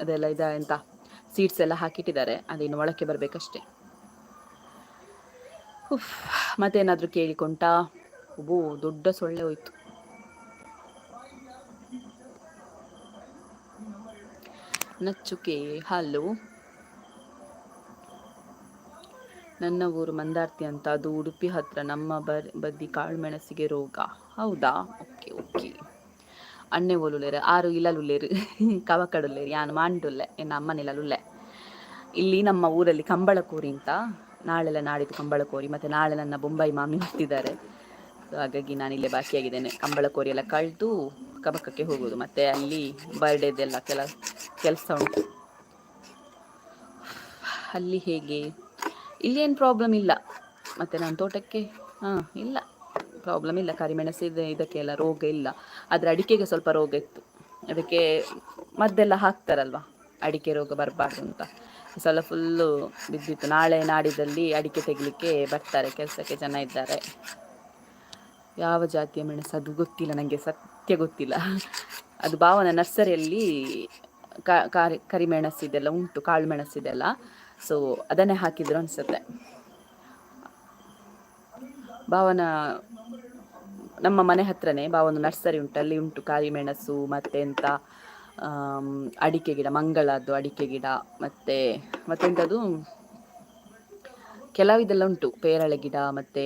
ಅದೆಲ್ಲ ಎಂತ ಸೀಡ್ಸ್ ಎಲ್ಲ ಹಾಕಿಟ್ಟಿದ್ದಾರೆ, ಅದಿನ್ನು ಒಳಕ್ಕೆ ಬರಬೇಕಷ್ಟೆ. ಮತ್ತೇನಾದರೂ ಕೇಳಿಕೊಂಟಾ? ದೊಡ್ಡ ಸೊಳ್ಳೆ ಹೋಯ್ತು. ನಚ್ಚುಕೆ ಹಲೋ. ನನ್ನ ಊರು ಮಂದಾರ್ತಿ ಅಂತ, ಅದು ಉಡುಪಿ ಹತ್ರ. ನಮ್ಮ ಬದಿ ಕಾಳುಮೆಣಸಿಗೆ ರೋಗ, ಹೌದಾ? ಓಕೆ. ಅಣ್ಣೆ ಓಲುಲೇರು ಆರು ಇಲ್ಲಲುಲ್ಲೇರು ಕವಕಡುಲ್ಲೇರು ಯಾನು ಮಾಂಡುಲ್ಲೆ ಎನ್ನ ಅಮ್ಮನಿಲ್ಲಲುಲ್ಲೆ. ಇಲ್ಲಿ ನಮ್ಮ ಊರಲ್ಲಿ ಕಂಬಳಕೋರಿ ಅಂತ, ನಾಳೆಲ್ಲ ನಾಡಿದ್ದು ಕಂಬಳಕೋರಿ, ಮತ್ತು ನಾಳೆ ನನ್ನ ಬೊಂಬೈ ಮಾಮಿ ಬರ್ತಿದ್ದಾರೆ. ಸೊ ಹಾಗಾಗಿ ನಾನಿಲ್ಲೇ ಬಾಕಿಯಾಗಿದ್ದೇನೆ. ಕಂಬಳಕೋರಿ ಎಲ್ಲ ಕಳೆದು ಕಬಕಕ್ಕೆ ಹೋಗೋದು, ಮತ್ತು ಅಲ್ಲಿ ಬರ್ಡೇದೆಲ್ಲ ಕೆಲಸ ಉಂಟು. ಅಲ್ಲಿ ಹೇಗೆ? ಇಲ್ಲಿ ಏನು ಪ್ರಾಬ್ಲಮ್ ಇಲ್ಲ. ಮತ್ತು ನಾನು ತೋಟಕ್ಕೆ ಇಲ್ಲ ಪ್ರಾಬ್ಲಮ್ ಇಲ್ಲ. ಕರಿಮೆಣಸಿದೆ ಇದಕ್ಕೆಲ್ಲ ರೋಗ ಇಲ್ಲ. ಆದರೆ ಅಡಿಕೆಗೆ ಸ್ವಲ್ಪ ರೋಗ ಇತ್ತು, ಅದಕ್ಕೆ ಮದ್ದೆಲ್ಲ ಹಾಕ್ತಾರಲ್ವ, ಅಡಿಕೆ ರೋಗ ಬರಬಾರ್ದು ಅಂತ. ಸಲ ಫುಲ್ಲು ಬಿದ್ದಿತ್ತು. ನಾಳೆ ನಾಡಿದ್ದಲ್ಲಿ ಅಡಿಕೆ ತೆಗಿಲಿಕ್ಕೆ ಬರ್ತಾರೆ ಕೆಲಸಕ್ಕೆ ಜನ ಇದ್ದಾರೆ. ಯಾವ ಜಾತಿಯ ಮೆಣಸು ಅದು ಗೊತ್ತಿಲ್ಲ ನನಗೆ, ಸತ್ಯ ಗೊತ್ತಿಲ್ಲ. ಅದು ಭಾವನ ನರ್ಸರಿಯಲ್ಲಿ ಕರಿಮೆಣಸಿದೆಲ್ಲ ಉಂಟು, ಕಾಳು ಮೆಣಸಿದೆಲ್ಲ. ಸೊ ಅದನ್ನೇ ಹಾಕಿದ್ರು ಅನಿಸುತ್ತೆ. ಭಾವನ ನಮ್ಮ ಮನೆ ಹತ್ರನೇ ಭಾವನ ನರ್ಸರಿ ಉಂಟು, ಅಲ್ಲಿ ಉಂಟು ಕರಿಮೆಣಸು, ಮತ್ತೆಂತ ಅಡಿಕೆ ಗಿಡ, ಮಂಗಳದ್ದು ಅಡಿಕೆ ಗಿಡ, ಮತ್ತೆಂಥದ್ದು ಕೆಲವಿದೆಲ್ಲ ಉಂಟು. ಪೇರಳೆ ಗಿಡ, ಮತ್ತು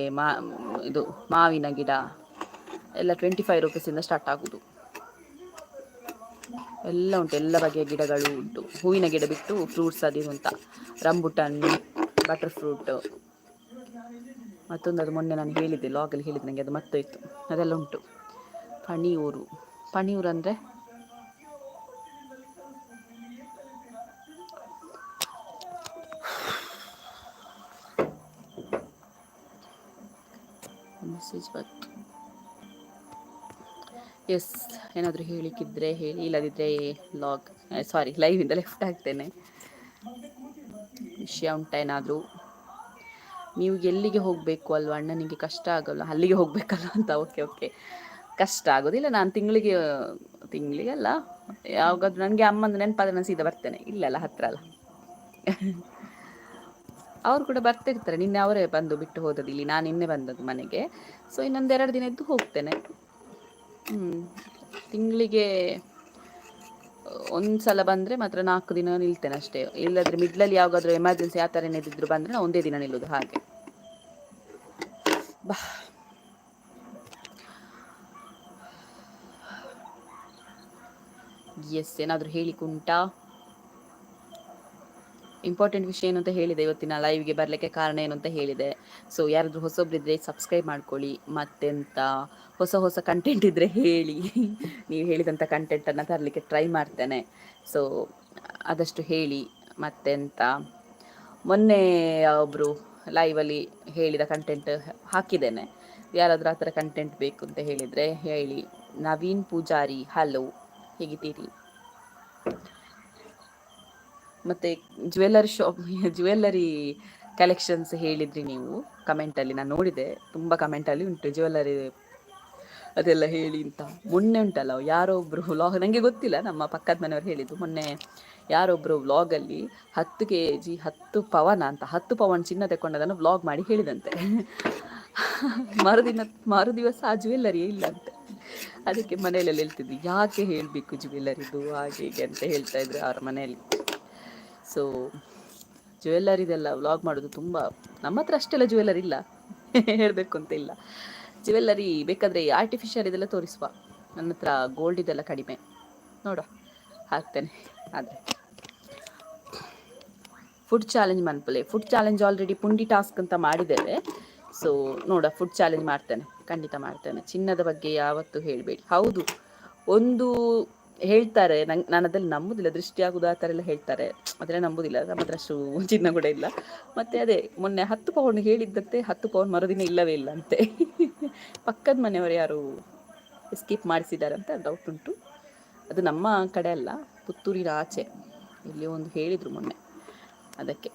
ಇದು ಮಾವಿನ ಗಿಡ ಎಲ್ಲ 25 ರೂಪೀಸಿಂದ ಸ್ಟಾರ್ಟ್ ಆಗೋದು. ಎಲ್ಲ ಉಂಟು, ಎಲ್ಲ ಬಗೆಯ ಗಿಡಗಳು ಉಂಟು. ಹೂವಿನ ಗಿಡ ಬಿಟ್ಟು ಫ್ರೂಟ್ಸ್ ಅದು ಅಂತ, ರಂಬುಟನ್, ಬಟರ್ ಫ್ರೂಟ್, ಮತ್ತೊಂದು ಅದು ಮೊನ್ನೆ ನಾನು ಹೇಳಿದ್ದೆ, ಲಾಗಲ್ಲಿ ಹೇಳಿದ್ದೆ, ನನಗೆ ಅದು ಮತ್ತೋಯ್ತು. ಅದೆಲ್ಲ ಉಂಟು. ಪಣಿಯೂರು ಅಂದರೆ ಮೆಸೇಜ್ ಬಂತು. ಎಸ್, ಏನಾದರೂ ಹೇಳಿಕ್ಕಿದ್ರೆ ಹೇಳಿ, ಇಲ್ಲದಿದ್ದರೆ ಲೈವಿಂದ ಲೆಫ್ಟ್ ಆಗ್ತೇನೆ. ವಿಷಯ ಉಂಟ ಏನಾದರೂ? ನೀವು ಎಲ್ಲಿಗೆ ಹೋಗಬೇಕು ಅಲ್ವ, ಅಣ್ಣನಿಗೆ ಕಷ್ಟ ಆಗೋಲ್ಲ ಅಲ್ಲಿಗೆ ಹೋಗಬೇಕಲ್ಲ ಅಂತ. ಓಕೆ, ಕಷ್ಟ ಆಗೋದಿಲ್ಲ. ನಾನು ತಿಂಗಳಿಗೆಲ್ಲ ಯಾವಾಗಾದ್ರೂ ನನಗೆ ಅಮ್ಮಂದು ನೆನಪಾದ್ರೆ ನಾನು ಸೀದಾ ಬರ್ತೇನೆ. ಇಲ್ಲೆಲ್ಲ ಹತ್ರ ಅಲ್ಲ. ಅವರು ಕೂಡ ಬರ್ತಿರ್ತಾರೆ. ನಿನ್ನೆ ಅವರೇ ಬಂದು ಬಿಟ್ಟು ಹೋದದ್ದು ಇಲ್ಲಿ, ನಾನು ನಿನ್ನೆ ಬಂದದ್ದು ಮನೆಗೆ. ಸೊ ಇನ್ನೊಂದು 2 ದಿನ ಇದ್ದು ಹೋಗ್ತೇನೆ. ತಿಂಗಳಿಗೆ ಒಂದು ಸಲ ಬಂದರೆ ಮಾತ್ರ 4 ದಿನ ನಿಲ್ತೇನೆ ಅಷ್ಟೇ. ಇಲ್ಲದ್ರೆ ಮಿಡ್ಲಲ್ಲಿ ಯಾವಾಗಾದ್ರೂ ಎಮರ್ಜೆನ್ಸಿ ಆ ಥರ ಏನಿದ್ರು ಬಂದರೆ ನಾನು ಒಂದೇ ದಿನ ನಿಲ್ಲೋದು, ಹಾಗೆ. ಎಸ್, ಏನಾದರೂ ಹೇಳಿಕುಂಟಾ? ಇಂಪಾರ್ಟೆಂಟ್ ವಿಷಯ ಏನು ಅಂತ ಹೇಳಿದೆ. ಇವತ್ತಿನ ಲೈವ್ಗೆ ಬರಲಿಕ್ಕೆ ಕಾರಣ ಏನು ಅಂತ ಹೇಳಿದೆ. ಸೊ ಯಾರಾದರೂ ಹೊಸೊಬ್ಬರಿದ್ದರೆ ಸಬ್ಸ್ಕ್ರೈಬ್ ಮಾಡ್ಕೊಳ್ಳಿ. ಮತ್ತೆಂತ ಹೊಸ ಕಂಟೆಂಟ್ ಇದ್ದರೆ ಹೇಳಿ, ನೀವು ಹೇಳಿದಂಥ ಕಂಟೆಂಟನ್ನು ತರಲಿಕ್ಕೆ ಟ್ರೈ ಮಾಡ್ತೇನೆ. ಸೊ ಆದಷ್ಟು ಹೇಳಿ. ಮತ್ತೆಂತ ಮೊನ್ನೆ ಒಬ್ಬರು ಲೈವಲ್ಲಿ ಹೇಳಿದ ಕಂಟೆಂಟ್ ಹಾಕಿದ್ದೇನೆ. ಯಾರಾದರೂ ಆ ಥರ ಕಂಟೆಂಟ್ ಬೇಕು ಅಂತ ಹೇಳಿದರೆ ಹೇಳಿ. ನವೀನ್ ಪೂಜಾರಿ, ಹಲೋ, ಹೇಗಿದ್ದೀರಿ? ಮತ್ತು ಜ್ಯುವೆಲ್ಲರಿ ಕಲೆಕ್ಷನ್ಸ್ ಹೇಳಿದ್ರಿ ನೀವು ಕಮೆಂಟಲ್ಲಿ, ನಾನು ನೋಡಿದೆ. ತುಂಬ ಕಮೆಂಟಲ್ಲಿ ಉಂಟು ಜ್ಯುವೆಲ್ಲರಿ ಅದೆಲ್ಲ ಹೇಳಿ ಅಂತ. ಮೊನ್ನೆ ಉಂಟಲ್ಲ ಯಾರೋ ಒಬ್ಬರು ವ್ಲಾಗ್, ನನಗೆ ಗೊತ್ತಿಲ್ಲ, ನಮ್ಮ ಪಕ್ಕದ ಮನೆಯವ್ರು ಹೇಳಿದ್ದು. ಮೊನ್ನೆ ಯಾರೊಬ್ಬರು ವ್ಲಾಗಲ್ಲಿ 10 kg 10 ಪವನ ಅಂತ 10 ಪವನ್ ಚಿನ್ನ ತೆಕ್ಕೊಂಡದನ್ನು ವ್ಲಾಗ್ ಮಾಡಿ ಹೇಳಿದಂತೆ. ಮರುದಿವಸ ಆ ಜ್ಯುವೆಲ್ಲರಿಯೇ ಇಲ್ಲ ಅಂತೆ. ಅದಕ್ಕೆ ಮನೆಯಲ್ಲೆಲ್ಲ ಹೇಳ್ತಿದ್ವಿ, ಯಾಕೆ ಹೇಳಬೇಕು ಜ್ಯುವೆಲ್ಲರಿದು ಹಾಗೆ ಹೀಗೆ ಅಂತ ಹೇಳ್ತಾ ಇದ್ರು ಅವ್ರ ಮನೆಯಲ್ಲಿ. ಸೊ ಜ್ಯುವೆಲ್ಲರಿದೆಲ್ಲ ವ್ಲಾಗ್ ಮಾಡೋದು ತುಂಬ, ನಮ್ಮ ಹತ್ರ ಅಷ್ಟೆಲ್ಲ ಜ್ಯುವೆಲ್ಲರಿ ಇಲ್ಲ ಹೇಳಬೇಕು ಅಂತ ಇಲ್ಲ. ಜ್ಯುವೆಲ್ಲರಿ ಬೇಕಾದರೆ ಆರ್ಟಿಫಿಷಿಯಲ್ ಇದೆಲ್ಲ ತೋರಿಸುವ, ನನ್ನ ಹತ್ರ ಗೋಲ್ಡ್ ಇದೆಲ್ಲ ಕಡಿಮೆ. ನೋಡುವ, ಹಾಕ್ತೇನೆ. ಆದರೆ ಫುಡ್ ಚಾಲೆಂಜ್ ಮನ್ಪಲೆ, ಫುಡ್ ಚಾಲೆಂಜ್ ಆಲ್ರೆಡಿ ಪುಂಡಿ ಟಾಸ್ಕ್ ಅಂತ ಮಾಡಿದ್ದೇವೆ. ಸೊ ನೋಡುವ, ಫುಡ್ ಚಾಲೆಂಜ್ ಮಾಡ್ತೇನೆ, ಖಂಡಿತ ಮಾಡ್ತೇನೆ. ಚಿನ್ನದ ಬಗ್ಗೆ ಯಾವತ್ತೂ ಹೇಳಬೇಡಿ. ಹೌದು, ಒಂದು ಹೇಳ್ತಾರೆ, ನಾನು ಅದ್ರಲ್ಲಿ ನಂಬುದಿಲ್ಲ, ದೃಷ್ಟಿ ಆಗೋದು ಆ ಥರ ಎಲ್ಲ ಹೇಳ್ತಾರೆ, ಅದೆಲ್ಲ ನಂಬುದಿಲ್ಲ. ನಮ್ಮ ಹತ್ರ ಅಷ್ಟು ಚಿನ್ನ ಕೂಡ ಇಲ್ಲ. ಮತ್ತು ಅದೇ ಮೊನ್ನೆ 10 ಪೌಂಡ್ ಹೇಳಿದ್ದಂತೆ 10 ಪೌಂಡ್ ಮರುದಿನ ಇಲ್ಲವೇ ಇಲ್ಲ ಅಂತೆ. ಪಕ್ಕದ ಮನೆಯವರು ಯಾರು ಸ್ಕಿಪ್ ಮಾಡಿಸಿದ್ದಾರೆ ಅಂತ ಡೌಟ್ ಉಂಟು. ಅದು ನಮ್ಮ ಕಡೆ ಅಲ್ಲ, ಪುತ್ತೂರಿನ ಆಚೆ ಇಲ್ಲಿ ಒಂದು ಹೇಳಿದರು ಮೊನ್ನೆ. ಅದಕ್ಕೆ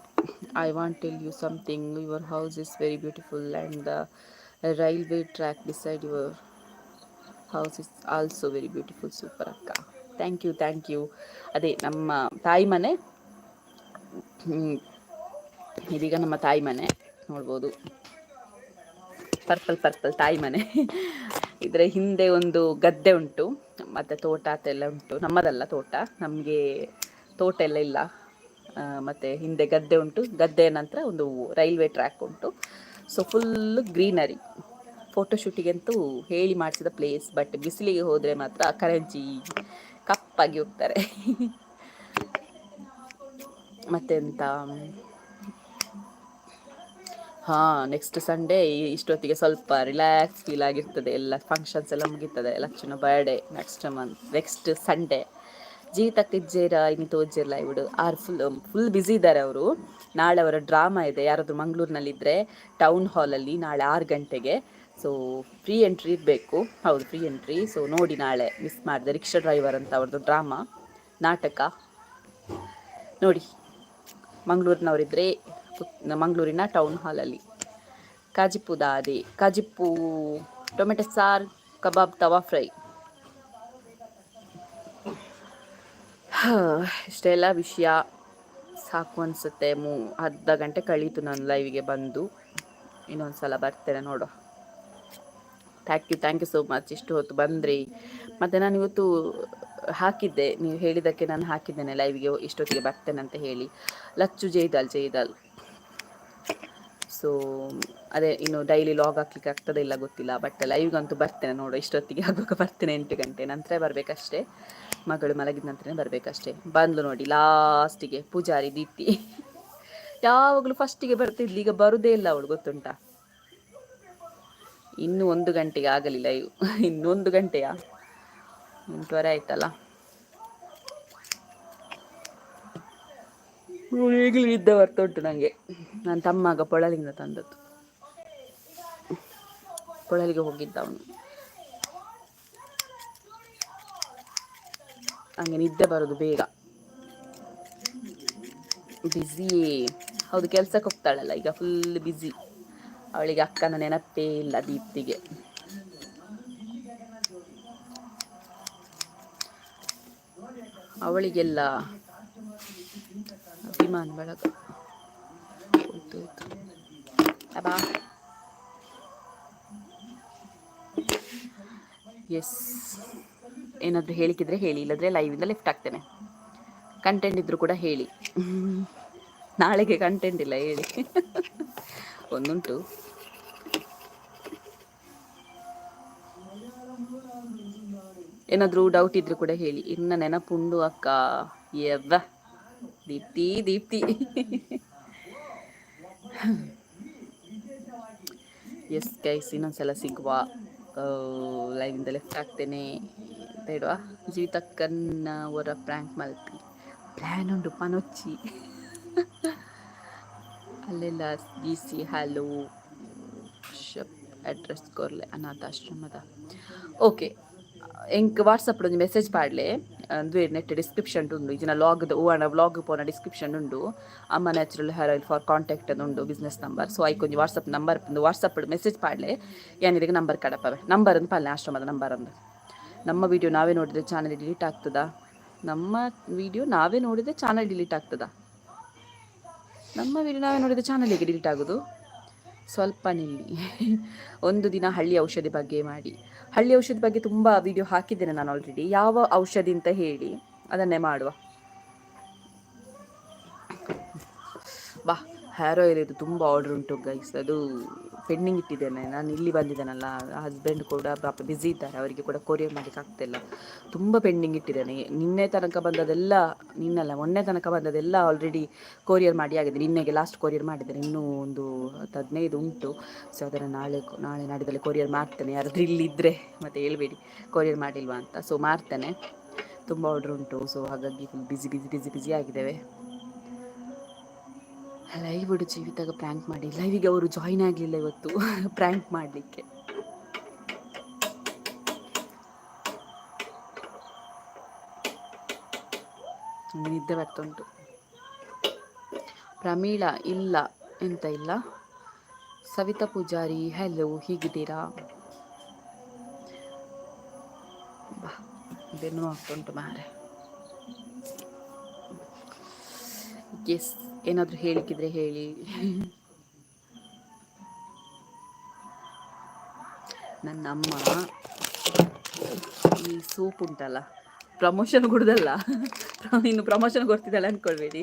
I want tell you something, your house is very beautiful and the railway track beside your house is also very beautiful. Super ಅಕ್ಕ, ಥ್ಯಾಂಕ್ ಯು. ಅದೇ ನಮ್ಮ ತಾಯಿ ಮನೆ, ಇದೀಗ ನಮ್ಮ ತಾಯಿ ಮನೆ ನೋಡ್ಬೋದು, ಪರ್ಪಲ್ ತಾಯಿ ಮನೆ. ಇದರ ಹಿಂದೆ ಒಂದು ಗದ್ದೆ ಉಂಟು, ಮತ್ತು ತೋಟ ಅದೆಲ್ಲ ಉಂಟು. ನಮ್ಮದಲ್ಲ ತೋಟ, ನಮಗೆ ತೋಟ ಎಲ್ಲ ಇಲ್ಲ. ಮತ್ತು ಹಿಂದೆ ಗದ್ದೆ ಉಂಟು, ಗದ್ದೆಯ ನಂತರ ಒಂದು ರೈಲ್ವೆ ಟ್ರ್ಯಾಕ್ ಉಂಟು. ಸೊ ಫುಲ್ಲು ಗ್ರೀನರಿ, ಫೋಟೋಶೂಟಿಗಂತೂ ಹೇಳಿ ಮಾಡಿಸಿದ ಪ್ಲೇಸ್. ಬಟ್ ಬಿಸಿಲಿಗೆ ಹೋದರೆ ಮಾತ್ರ ಕರಂಜಿ ಕಪ್ಪಾಗಿ ಹೋಗ್ತಾರೆ. ಮತ್ತೆಂತ, ಹಾಂ, ನೆಕ್ಸ್ಟ್ ಸಂಡೇ ಇಷ್ಟೊತ್ತಿಗೆ ಸ್ವಲ್ಪ ರಿಲ್ಯಾಕ್ಸ್ ಫೀಲ್ ಆಗಿರ್ತದೆ. ಎಲ್ಲ ಫಂಕ್ಷನ್ಸ್ ಎಲ್ಲ ಮುಗೀತದೆ. Lakshmana birthday next Sunday. ಜೀತಕ್ಕೆ ಇಜ್ಜೇರ ಇನ್ನು ತೋಜ್ಜಿರಲ್ಲ ಇವಿಡು ಆರು ಫುಲ್ ಬ್ಯುಸಿ ಇದ್ದಾರೆ ಅವರು. ನಾಳೆ ಅವರ ಡ್ರಾಮಾ ಇದೆ, ಯಾರಾದರೂ ಮಂಗಳೂರಿನಲ್ಲಿದ್ದರೆ ಟೌನ್ ಹಾಲಲ್ಲಿ ನಾಳೆ 6 ಗಂಟೆಗೆ. ಸೊ ಫ್ರೀ ಎಂಟ್ರಿ ಇರಬೇಕು. ಹೌದು, ಫ್ರೀ ಎಂಟ್ರಿ. ಸೊ ನೋಡಿ, ನಾಳೆ ಮಿಸ್ ಮಾಡಿದೆ. ರಿಕ್ಷಾ ಡ್ರೈವರ್ ಅಂತ ಅವ್ರದ್ದು ಡ್ರಾಮಾ ನಾಟಕ ನೋಡಿ. ಮಂಗಳೂರಿನವರಿದ್ದರೆ ಮಂಗಳೂರಿನ ಟೌನ್ ಹಾಲಲ್ಲಿ. ಕಾಜಿಪ್ಪು ದಾದೆ, ಕಾಜಿಪ್ಪು ಟೊಮೆಟೊ ಸಾರು, ಕಬಾಬ್, ತವಾ ಫ್ರೈ. ಇಷ್ಟೆಲ್ಲ ವಿಷಯ ಸಾಕು ಅನಿಸುತ್ತೆ. ಅರ್ಧ ಗಂಟೆ ಕಳೀತು ನಾನು ಲೈವಿಗೆ ಬಂದು. ಇನ್ನೊಂದು ಸಲ ಬರ್ತೇನೆ, ನೋಡೋ. ಥ್ಯಾಂಕ್ ಯು ಸೋ ಮಚ್, ಇಷ್ಟು ಹೊತ್ತು ಬಂದ್ರಿ. ಮತ್ತು ನಾನು ಇವತ್ತು ಹಾಕಿದ್ದೆ, ನೀವು ಹೇಳಿದ್ದಕ್ಕೆ ನಾನು ಹಾಕಿದ್ದೇನೆ ಲೈವಿಗೆ ಇಷ್ಟೊತ್ತಿಗೆ ಬರ್ತೇನೆ ಅಂತ ಹೇಳಿ. ಲಚ್ಚು ಜೈದಾಲ್. ಸೊ ಅದೇ, ಇನ್ನು ಡೈಲಿ ಲಾಗ್ ಹಾಕ್ಲಿಕ್ಕೆ ಆಗ್ತದೆ ಇಲ್ಲ ಗೊತ್ತಿಲ್ಲ, ಬಟ್ ಲೈವ್ಗಂತೂ ಬರ್ತೇನೆ. ನೋಡು, ಇಷ್ಟೊತ್ತಿಗೆ ಆಗುವಾಗ ಬರ್ತೇನೆ. 8 ಗಂಟೆ ನಂತರ ಬರಬೇಕಷ್ಟೇ, ಮಗಳು ಮಲಗಿದ ನಂತರನೇ ಬರಬೇಕಷ್ಟೇ. ಬಂದು ನೋಡಿ ಲಾಸ್ಟಿಗೆ ಪೂಜಾರಿ ದೀಪ್ತಿ. ಯಾವಾಗಲೂ ಫಸ್ಟಿಗೆ ಬರ್ತಿದ್ಲಿ, ಈಗ ಬರುದೇ ಇಲ್ಲ ಅವಳು, ಗೊತ್ತುಂಟಾ. ಇನ್ನೂ 1 ಗಂಟೆಗೆ ಆಗಲಿಲ್ಲ ಲೈವ್. ಇನ್ನೊಂದು ಗಂಟೆಯಾ, 8:15 ಆಯ್ತಲ್ಲ. ಈಗಲೂ ನಿದ್ದೆ ಬರ್ತಾ ಉಂಟು ನನಗೆ. ನನ್ನ ತಮ್ಮಗ ಪೊಳಲಿಂದ ತಂದದ್ದು, ಪೊಳಲಿಗೆ ಹೋಗಿದ್ದ ಅವನು. ಹಂಗೆ ನಿದ್ದೆ ಬರೋದು ಬೇಗ. ಬ್ಯುಸಿ, ಹೌದು, ಕೆಲ್ಸಕ್ಕೆ ಹೋಗ್ತಾಳಲ್ಲ ಈಗ, ಫುಲ್ ಬ್ಯುಸಿ. ಅವಳಿಗೆ ಅಕ್ಕನ ನೆನಪೇ ಇಲ್ಲ ದೀಪ್ತಿಗೆ. ಅವಳಿಗೆಲ್ಲ ಅಭಿಮಾನ ಬಳಗ. ಅಬ್ಬಾ, ಎಸ್, ಏನಾದರೂ ಹೇಳಿಕಿದ್ರೆ ಹೇಳಿ, ಇಲ್ಲದ್ರೆ ಲೈವಿಂದ ಲೆಫ್ಟ್ ಆಗ್ತೇನೆ. ಕಂಟೆಂಟ್ ಇದ್ದರೂ ಕೂಡ ಹೇಳಿ. ನಾಳೆಗೆ ಕಂಟೆಂಟ್ ಇಲ್ಲ ಹೇಳಿ. ಒಂದುಂಟು. ಏನಾದರೂ ಡೌಟ್ ಇದ್ರೂ ಕೂಡ ಹೇಳಿ. ಇನ್ನು ನೆನಪುಂಡು ಅಕ್ಕ. ಯವ್ವ ದೀಪ್ತಿ. ಎಸ್ ಗೈಸ್, ಇನ್ನೊಂದ್ಸಲ ಸಿಗುವ. ಲೈವಿಂದ ಲೆಫ್ಟ್ ಆಗ್ತೇನೆ ಬೇಡವಾ. ಜೀವಿತಕ್ಕನ್ನ ಅವರ ಪ್ರ್ಯಾಂಕ್ ಮಲ್ಪಿ ಪ್ಲ್ಯಾನ್ ಉಂಟು ಪನೊಚ್ಚಿ. ಅಲ್ಲೆಲ್ಲ ಸಿ ಹ್ಯಾಲೋ ಶಪ್ ಅಡ್ರೆಸ್ ಕೊರ್ಲೆ ಅನಾಥಾಶ್ರಮದ ಓಕೆ ಎಂಕ್ ವಾಟ್ಸಪ್ ಒಂದು ಮೆಸೇಜ್ ಪಾಡ್ಲೆ ಅಂದು ನೆಟ್ ಡಿಸ್ಕ್ರಿಪ್ಷನ್ ಉಂಡು ಇಜಿನ ಲಾಗ್ ಓಣ ವ್ಲಾಗ್ ಪೋನ ಡಿಸ್ಕ್ರಿಪ್ಷನ್ ಉಂಡು ಅಮ್ಮ natural hair oil for contact ಅದು ಉಂಡು ಬಿಸ್ನೆಸ್ ನಂಬರ್ ಸೊ ಐಕೊಂಜಿ ವಾಟ್ಸಪ್ ನಂಬರ್ ಒಂದು ವಾಟ್ಸಪ್ ಮೆಸೇಜ್ ಪಾಡ್ಲೆ ಏನಿದೆ ನಂಬರ್ ಕಡಪವೆ ನಂಬರ್ ಅಂತ ಪಾಲೆ ಆಶ್ರಮದ ನಂಬರ್ ಅಂದು ನಮ್ಮ ವಿಡಿಯೋ ನಾವೇ ನೋಡಿದರೆ ಚಾನಲ್ ಡಿಲೀಟ್ ಆಗ್ತದಾ ನಮ್ಮ ವಿಡಿಯೋ ನಾವೇ ನೋಡಿದರೆ ಚಾನಲ್ ಡಿಲೀಟ್ ಆಗ್ತದಾ ನಮ್ಮ ವಿಡಿಯೋ ನಾವೇ ನೋಡಿದರೆ ಚಾನಲ್ ಹೇಗೆ ಡಿಲೀಟ್ ಆಗೋದು ಸ್ವಲ್ಪ ನಿಲ್ಲಿ ಒಂದು ದಿನ ಹಳ್ಳಿ ಔಷಧಿ ಬಗ್ಗೆ ಮಾಡಿ ಹಳ್ಳಿ ಔಷಧಿ ಬಗ್ಗೆ ತುಂಬ ವಿಡಿಯೋ ಹಾಕಿದ್ದೇನೆ ನಾನು ಆಲ್ರೆಡಿ ಯಾವ ಔಷಧಿ ಅಂತ ಹೇಳಿ ಅದನ್ನೇ ಮಾಡುವ ಬಾ ಹೇರ್ ಆಯಿಲ್ ಇದು ತುಂಬ ಆರ್ಡರ್ ಉಂಟು ಗೈಸ್ ಅದು ಪೆಂಡಿಂಗ್ ಇಟ್ಟಿದ್ದೇನೆ ನಾನು ಇಲ್ಲಿ ಬಂದಿದ್ದೇನಲ್ಲ ಹಸ್ಬೆಂಡ್ ಕೂಡ ಪಾಪ ಬ್ಯುಸಿ ಇದ್ದಾರೆ ಅವರಿಗೆ ಕೂಡ ಕೊರಿಯರ್ ಮಾಡಲಿಕ್ಕೆ ಆಗ್ತಿಲ್ಲ ತುಂಬ ಪೆಂಡಿಂಗ್ ಇಟ್ಟಿದ್ದೇನೆ ನಿನ್ನೆ ತನಕ ಬಂದದೆಲ್ಲ ಮೊನ್ನೆ ತನಕ ಬಂದದೆಲ್ಲ ಆಲ್ರೆಡಿ ಕೊರಿಯರ್ ಮಾಡಿ ಆಗಿದೆ ನಿನ್ನೆಗೆ ಲಾಸ್ಟ್ ಕೊರಿಯರ್ ಮಾಡಿದ್ದೇನೆ ಇನ್ನೂ ಒಂದು 15 ಉಂಟು ಸೊ ಅದನ್ನು ನಾಳೆ ನಾಡಿದಲ್ಲಿ ಕೊರಿಯರ್ ಮಾಡ್ತೇನೆ ಯಾರಾದರೂ ಇಲ್ಲಿದ್ದರೆ ಮತ್ತೆ ಹೇಳ್ಬೇಡಿ ಕೊರಿಯರ್ ಮಾಡಿಲ್ವಾ ಅಂತ ಸೊ ಮಾಡ್ತೇನೆ ತುಂಬ ಆರ್ಡರ್ ಉಂಟು ಸೊ ಹಾಗಾಗಿ ಫುಲ್ ಬಿಸಿ ಆಗಿದ್ದೇವೆ ಲೈವ್ ಬಿಡು ಜೀವಿತಾಗ ಪ್ರ್ಯಾಂಕ್ ಮಾಡಿ ಲೈವಿಗೆ ಅವರು ಜಾಯಿನ್ ಆಗಲಿಲ್ಲ ಇವತ್ತು ಪ್ರ್ಯಾಂಕ್ ಮಾಡಲಿಕ್ಕೆ ನಿದ್ದೆ ಬರ್ತುಂಟು ಪ್ರಮೀಳಾ ಇಲ್ಲ ಎಂತ ಇಲ್ಲ ಸವಿತಾ ಪೂಜಾರಿ ಹಲೋ ಹೀಗಿದ್ದೀರಾ ಬಾ ಬೆನ್ನು ಆಗ್ತುಂಟು ಮಾರೆ ಎಸ್ ಏನಾದರೂ ಹೇಳಿಕ್ಕಿದ್ರೆ ಹೇಳಿ ನನ್ನ ಅಮ್ಮ ಈ ಸೂಪ್ ಉಂಟಲ್ಲ ಪ್ರಮೋಷನ್ ಕೊಡುದಲ್ಲ ಇನ್ನು ಪ್ರಮೋಷನ್ ಕೊಡ್ತಿದ್ದಾಳೆ ಅಂದ್ಕೊಳ್ಬೇಡಿ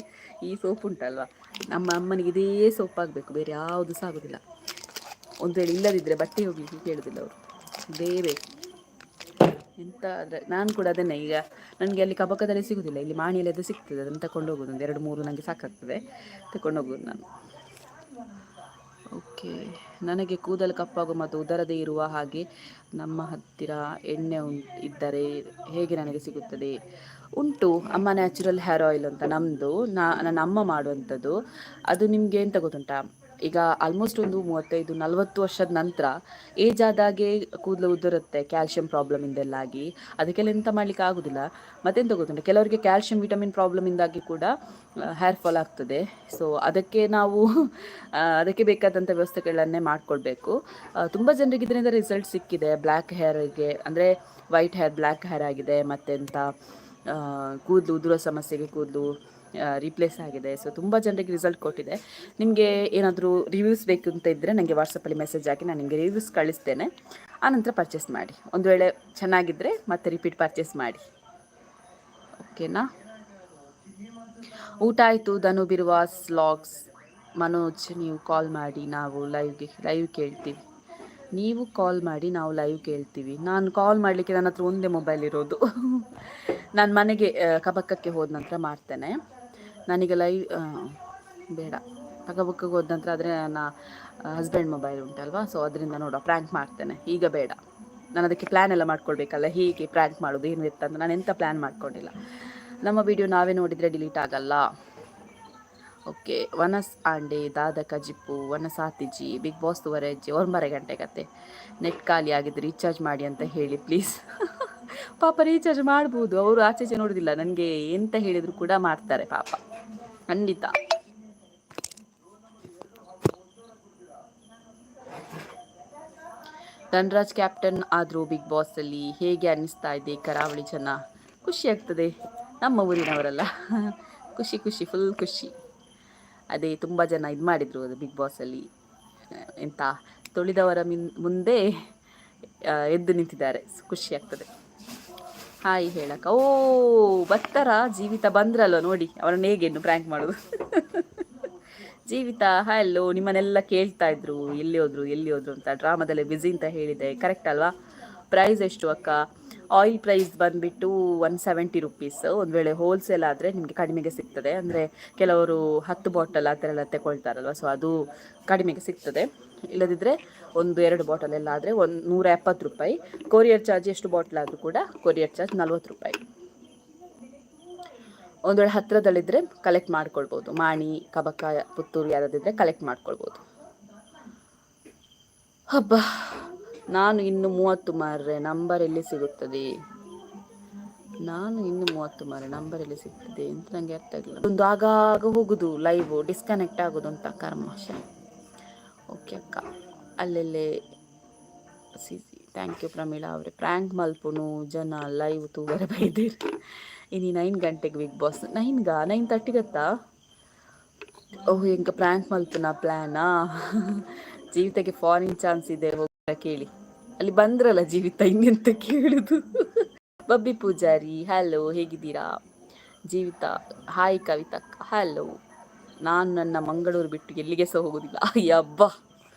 ಈ ಸೋಪ್ ಉಂಟಲ್ವ ನಮ್ಮ ಅಮ್ಮನಿಗೆ ಇದೇ ಸೋಪ್ ಆಗಬೇಕು ಬೇರೆ ಯಾವುದು ಸಹ ಆಗೋದಿಲ್ಲ ಒಂದು ವೇಳೆ ಇಲ್ಲದಿದ್ದರೆ ಬಟ್ಟೆ ಹೋಗ್ಲಿಕ್ಕೆ ಕೇಳೋದಿಲ್ಲ ಅವರು ಇದೇ ಬೇಕು ಎಂತ ಆದರೆ ನಾನು ಕೂಡ ಅದನ್ನೇ ಈಗ ನನಗೆ ಅಲ್ಲಿ ಕಬಕದಲ್ಲಿ ಸಿಗೋದಿಲ್ಲ ಇಲ್ಲಿ ಮಾಣಿಯಲ್ಲಿ ಅದು ಸಿಗ್ತದೆ ಅದನ್ನು ತಗೊಂಡು ಹೋಗೋದು ಒಂದು 2-3 ನನಗೆ ಸಾಕಾಗ್ತದೆ ತಗೊಂಡು ಹೋಗೋದು ನಾನು ಓಕೆ ನನಗೆ ಕೂದಲು ಕಪ್ಪಾಗು ಮತ್ತು ಉದರದೇ ಇರುವ ಹಾಗೆ ನಮ್ಮ ಹತ್ತಿರ ಎಣ್ಣೆ ಇದ್ದರೆ ಹೇಗೆ ನನಗೆ ಸಿಗುತ್ತದೆ ಉಂಟು ಅಮ್ಮ ನ್ಯಾಚುರಲ್ ಹೇರ್ ಆಯಿಲ್ ಅಂತ ನಮ್ಮದು ನನ್ನ ಅಮ್ಮ ಮಾಡುವಂಥದ್ದು ಅದು ನಿಮಗೆ ಎಂತ ಗೊತ್ತುಂಟಾ ಈಗ ಆಲ್ಮೋಸ್ಟ್ ಒಂದು 35-40 ವರ್ಷದ ನಂತರ ಏಜ್ ಆದಾಗೆ ಕೂದಲು ಉದುರುತ್ತೆ ಕ್ಯಾಲ್ಶಿಯಂ ಪ್ರಾಬ್ಲಮಿಂದೆಲ್ಲಾಗಿ ಅದಕ್ಕೆಲ್ಲ ಎಂತ ಮಾಡಲಿಕ್ಕೆ ಆಗೋದಿಲ್ಲ ಮತ್ತೆಂತ ಗೊತ್ತುಂಟು ಕೆಲವರಿಗೆ ಕ್ಯಾಲ್ಶಿಯಂ ವಿಟಮಿನ್ ಪ್ರಾಬ್ಲಮಿಂದಾಗಿ ಕೂಡ ಹೇರ್ ಫಾಲ್ ಆಗ್ತದೆ ಸೊ ಅದಕ್ಕೆ ನಾವು ಅದಕ್ಕೆ ಬೇಕಾದಂಥ ವ್ಯವಸ್ಥೆಗಳನ್ನೇ ಮಾಡಿಕೊಳ್ಬೇಕು ತುಂಬ ಜನರಿಗೆ ಇದರಿಂದ ರಿಸಲ್ಟ್ ಸಿಕ್ಕಿದೆ ಬ್ಲ್ಯಾಕ್ ಹೇರಿಗೆ ಅಂದರೆ ವೈಟ್ ಹೇರ್ ಬ್ಲ್ಯಾಕ್ ಹೇರ್ ಆಗಿದೆ ಮತ್ತೆಂತ ಕೂದಲು ಉದುರೋ ಸಮಸ್ಯೆಗೆ ಕೂದಲು ರೀಪ್ಲೇಸ್ ಆಗಿದೆ ಸೊ ತುಂಬ ಜನರಿಗೆ ರಿಸಲ್ಟ್ ಕೊಟ್ಟಿದೆ ನಿಮಗೆ ಏನಾದರೂ ರಿವ್ಯೂಸ್ ಬೇಕು ಅಂತ ಇದ್ದರೆ ನನಗೆ ವಾಟ್ಸಪ್ಪಲ್ಲಿ ಮೆಸೇಜ್ ಹಾಕಿ ನಾನು ನಿಮಗೆ ರಿವ್ಯೂಸ್ ಕಳಿಸ್ತೇನೆ ಆನಂತರ ಪರ್ಚೇಸ್ ಮಾಡಿ ಒಂದು ವೇಳೆ ಚೆನ್ನಾಗಿದ್ದರೆ ಮತ್ತೆ ರಿಪೀಟ್ ಪರ್ಚೇಸ್ ಮಾಡಿ ಓಕೆನಾ ಊಟ ಆಯಿತು ಧನು ಬಿರುವಾಸ್ ವ್ಲಾಗ್ಸ್ ಮನೋಜ್ ನೀವು ಕಾಲ್ ಮಾಡಿ ನಾವು ಲೈವ್ ಕೇಳ್ತೀವಿ ನೀವು ಕಾಲ್ ಮಾಡಿ ನಾವು ಲೈವ್ ಕೇಳ್ತೀವಿ ನಾನು ಕಾಲ್ ಮಾಡಲಿಕ್ಕೆ ನನ್ನ ಹತ್ರ ಒಂದೇ ಮೊಬೈಲ್ ಇರೋದು ನಾನು ಮನೆಗೆ ಕಬಕ್ಕಕ್ಕೆ ಹೋದ ನಂತರ ಮಾಡ್ತೇನೆ ನನಗೆ ಲೈವ್ ಬೇಡ ಕಬಕ್ಕಕ್ಕೆ ಹೋದ ನಂತರ ಆದರೆ ನನ್ನ ಹಸ್ಬೆಂಡ್ ಮೊಬೈಲ್ ಉಂಟಲ್ವಾ ಸೊ ಅದರಿಂದ ನೋಡೋ ಪ್ರ್ಯಾಂಕ್ ಮಾಡ್ತೇನೆ ಈಗ ಬೇಡ ನಾನು ಅದಕ್ಕೆ ಪ್ಲ್ಯಾನ್ ಎಲ್ಲ ಮಾಡ್ಕೊಳ್ಬೇಕಲ್ಲ ಹೀಗೆ ಪ್ರ್ಯಾಂಕ್ ಮಾಡೋದು ಏನು ಇರ್ತಂತ ನಾನು ಎಂಥ ಪ್ಲ್ಯಾನ್ ಮಾಡ್ಕೊಂಡಿಲ್ಲ ನಮ್ಮ ವಿಡಿಯೋ ನಾವೇ ನೋಡಿದರೆ ಡಿಲೀಟ್ ಆಗಲ್ಲ ಓಕೆ ವನಸ್ ಆಂಡೆ ದಾದಕ ಜಿಪ್ಪು ವನಸಾತಿಜಿ ಬಿಗ್ ಬಾಸ್ ತುವರೆಜ್ಜಿ 9 ಗಂಟೆ ಕತೆ ನೆಟ್ ಖಾಲಿ ಆಗಿದ್ದು ರೀಚಾರ್ಜ್ ಮಾಡಿ ಅಂತ ಹೇಳಿ ಪ್ಲೀಸ್ ಪಾಪ ರೀಚಾರ್ಜ್ ಮಾಡ್ಬೋದು ಅವರು ಆಚೆಚೆ ನೋಡೋದಿಲ್ಲ ನನಗೆ ಎಂತ ಹೇಳಿದ್ರು ಕೂಡ ಮಾಡ್ತಾರೆ ಪಾಪ ಖಂಡಿತ ಧನ್ರಾಜ್ ಕ್ಯಾಪ್ಟನ್ ಆದರೂ ಬಿಗ್ ಬಾಸಲ್ಲಿ ಹೇಗೆ ಅನ್ನಿಸ್ತಾ ಇದೆ ಕರಾವಳಿ ಜನ ಖುಷಿ ಆಗ್ತದೆ ನಮ್ಮ ಊರಿನವರಲ್ಲ ಖುಷಿ ಫುಲ್ ಖುಷಿ ಅದೇ ತುಂಬ ಜನ ಇದು ಮಾಡಿದರು ಅದು ಬಿಗ್ ಬಾಸಲ್ಲಿ ಎಂತ ತೊಳೆದವರ ಮುಂದೆ ಎದ್ದು ನಿಂತಿದ್ದಾರೆ ಖುಷಿ ಆಗ್ತದೆ ಹಾಯ್ ಹೇಳಕ್ಕ ಓ ಬತ್ತರ ಜೀವಿತ ಬಂದ್ರಲ್ವ ನೋಡಿ ಅವರನ್ನು ಹೇಗೆ ಇನ್ನು ಪ್ರ್ಯಾಂಕ್ ಮಾಡೋದು ಜೀವಿತ ಹಲೋ ನಿಮ್ಮನ್ನೆಲ್ಲ ಕೇಳ್ತಾ ಇದ್ರು ಎಲ್ಲಿ ಹೋದ್ರು ಅಂತ ಡ್ರಾಮಾದಲ್ಲಿ ಬ್ಯುಸಿ ಅಂತ ಹೇಳಿದೆ ಕರೆಕ್ಟ್ ಅಲ್ವಾ ಪ್ರೈಸ್ ಎಷ್ಟು ಅಕ್ಕ ಆಯಿಲ್ ಪ್ರೈಸ್ ಬಂದುಬಿಟ್ಟು 170 ರುಪೀಸ್ ಒಂದು ವೇಳೆ ಹೋಲ್ಸೇಲ್ ಆದರೆ ನಿಮಗೆ ಕಡಿಮೆಗೆ ಸಿಗ್ತದೆ ಅಂದರೆ ಕೆಲವರು 10 ಬಾಟಲ್ ಆ ಥರ ಎಲ್ಲ ತಗೊಳ್ತಾರಲ್ವ ಸೊ ಅದು ಕಡಿಮೆಗೆ ಸಿಗ್ತದೆ ಇಲ್ಲದಿದ್ದರೆ 1-2 ಬಾಟಲ್ ಎಲ್ಲ ಆದರೆ 170 ರೂಪಾಯಿ ಕೊರಿಯರ್ ಚಾರ್ಜ್ ಎಷ್ಟು ಬಾಟಲ್ ಆದರೂ ಕೂಡ ಕೊರಿಯರ್ ಚಾರ್ಜ್ 40 ರೂಪಾಯಿ ಒಂದು ವೇಳೆ ಹತ್ತಿರದಲ್ಲಿದ್ದರೆ ಕಲೆಕ್ಟ್ ಮಾಡ್ಕೊಳ್ಬೋದು. ಮಾಣಿ, ಕಬಕ, ಪುತ್ತೂರು ಯಾರಾದಿದ್ದರೆ ಕಲೆಕ್ಟ್ ಮಾಡ್ಕೊಳ್ಬೋದು. ಹಬ್ಬ, ನಾನು ಇನ್ನು 30 ಮಾರ್ರೆ, ನಂಬರ್ ಎಲ್ಲಿ ಸಿಗುತ್ತದೆ? ನಾನು ಇನ್ನು 30 ಮಾರ್ರೆ, ನಂಬರ್ ಎಲ್ಲಿ ಸಿಗ್ತದೆ ಅಂತ ನನಗೆ ಅರ್ಥ ಆಗಿಲ್ಲ. ಒಂದು ಆಗಾಗ ಹೋಗುದು ಲೈವ್ ಡಿಸ್ಕನೆಕ್ಟ್ ಆಗೋದು ಅಂತ ಕರ್ಮಾಶ. ಓಕೆ ಅಕ್ಕ, ಅಲ್ಲೆಲ್ಲೇ ಸಿಸಿ. ಥ್ಯಾಂಕ್ ಯು ಪ್ರಮೀಳಾ ಅವರೇ. ಪ್ರ್ಯಾಂಕ್ ಮಲ್ಪುನು ಜನ ಲೈವ್ ತೂವರೆ ಬೈದಿರಿ. ಇನ್ನು 9 ಗಂಟೆಗೆ ಬಿಗ್ ಬಾಸ್. 9:30 ಗತ್ತಾ? ಓಹ್, ಎಂಕ ಪ್ರ್ಯಾಂಕ್ ಮಲ್ಪುನ ಪ್ಲ್ಯಾನಾ? ಜೀವಿತಕ್ಕೆ ಫಾರಿನ್ ಚಾನ್ಸ್ ಇದೆ, ಹೋಗ್ತಾ ಕೇಳಿ. ಅಲ್ಲಿ ಬಂದ್ರಲ್ಲ ಜೀವಿತ, ಇನ್ನೆಂತ ಕೇಳುದು? ಬಬ್ಬಿ ಪೂಜಾರಿ ಹಲೋ, ಹೇಗಿದ್ದೀರಾ? ಜೀವಿತ ಹಾಯ್. ಕವಿತಕ್ಕ ಹಲೋ. ನಾನು ನನ್ನ ಮಂಗಳೂರು ಬಿಟ್ಟು ಎಲ್ಲಿಗೆ ಸಹ ಹೋಗೋದಿಲ್ಲ. ಅಯ್ಯಬ್ಬ,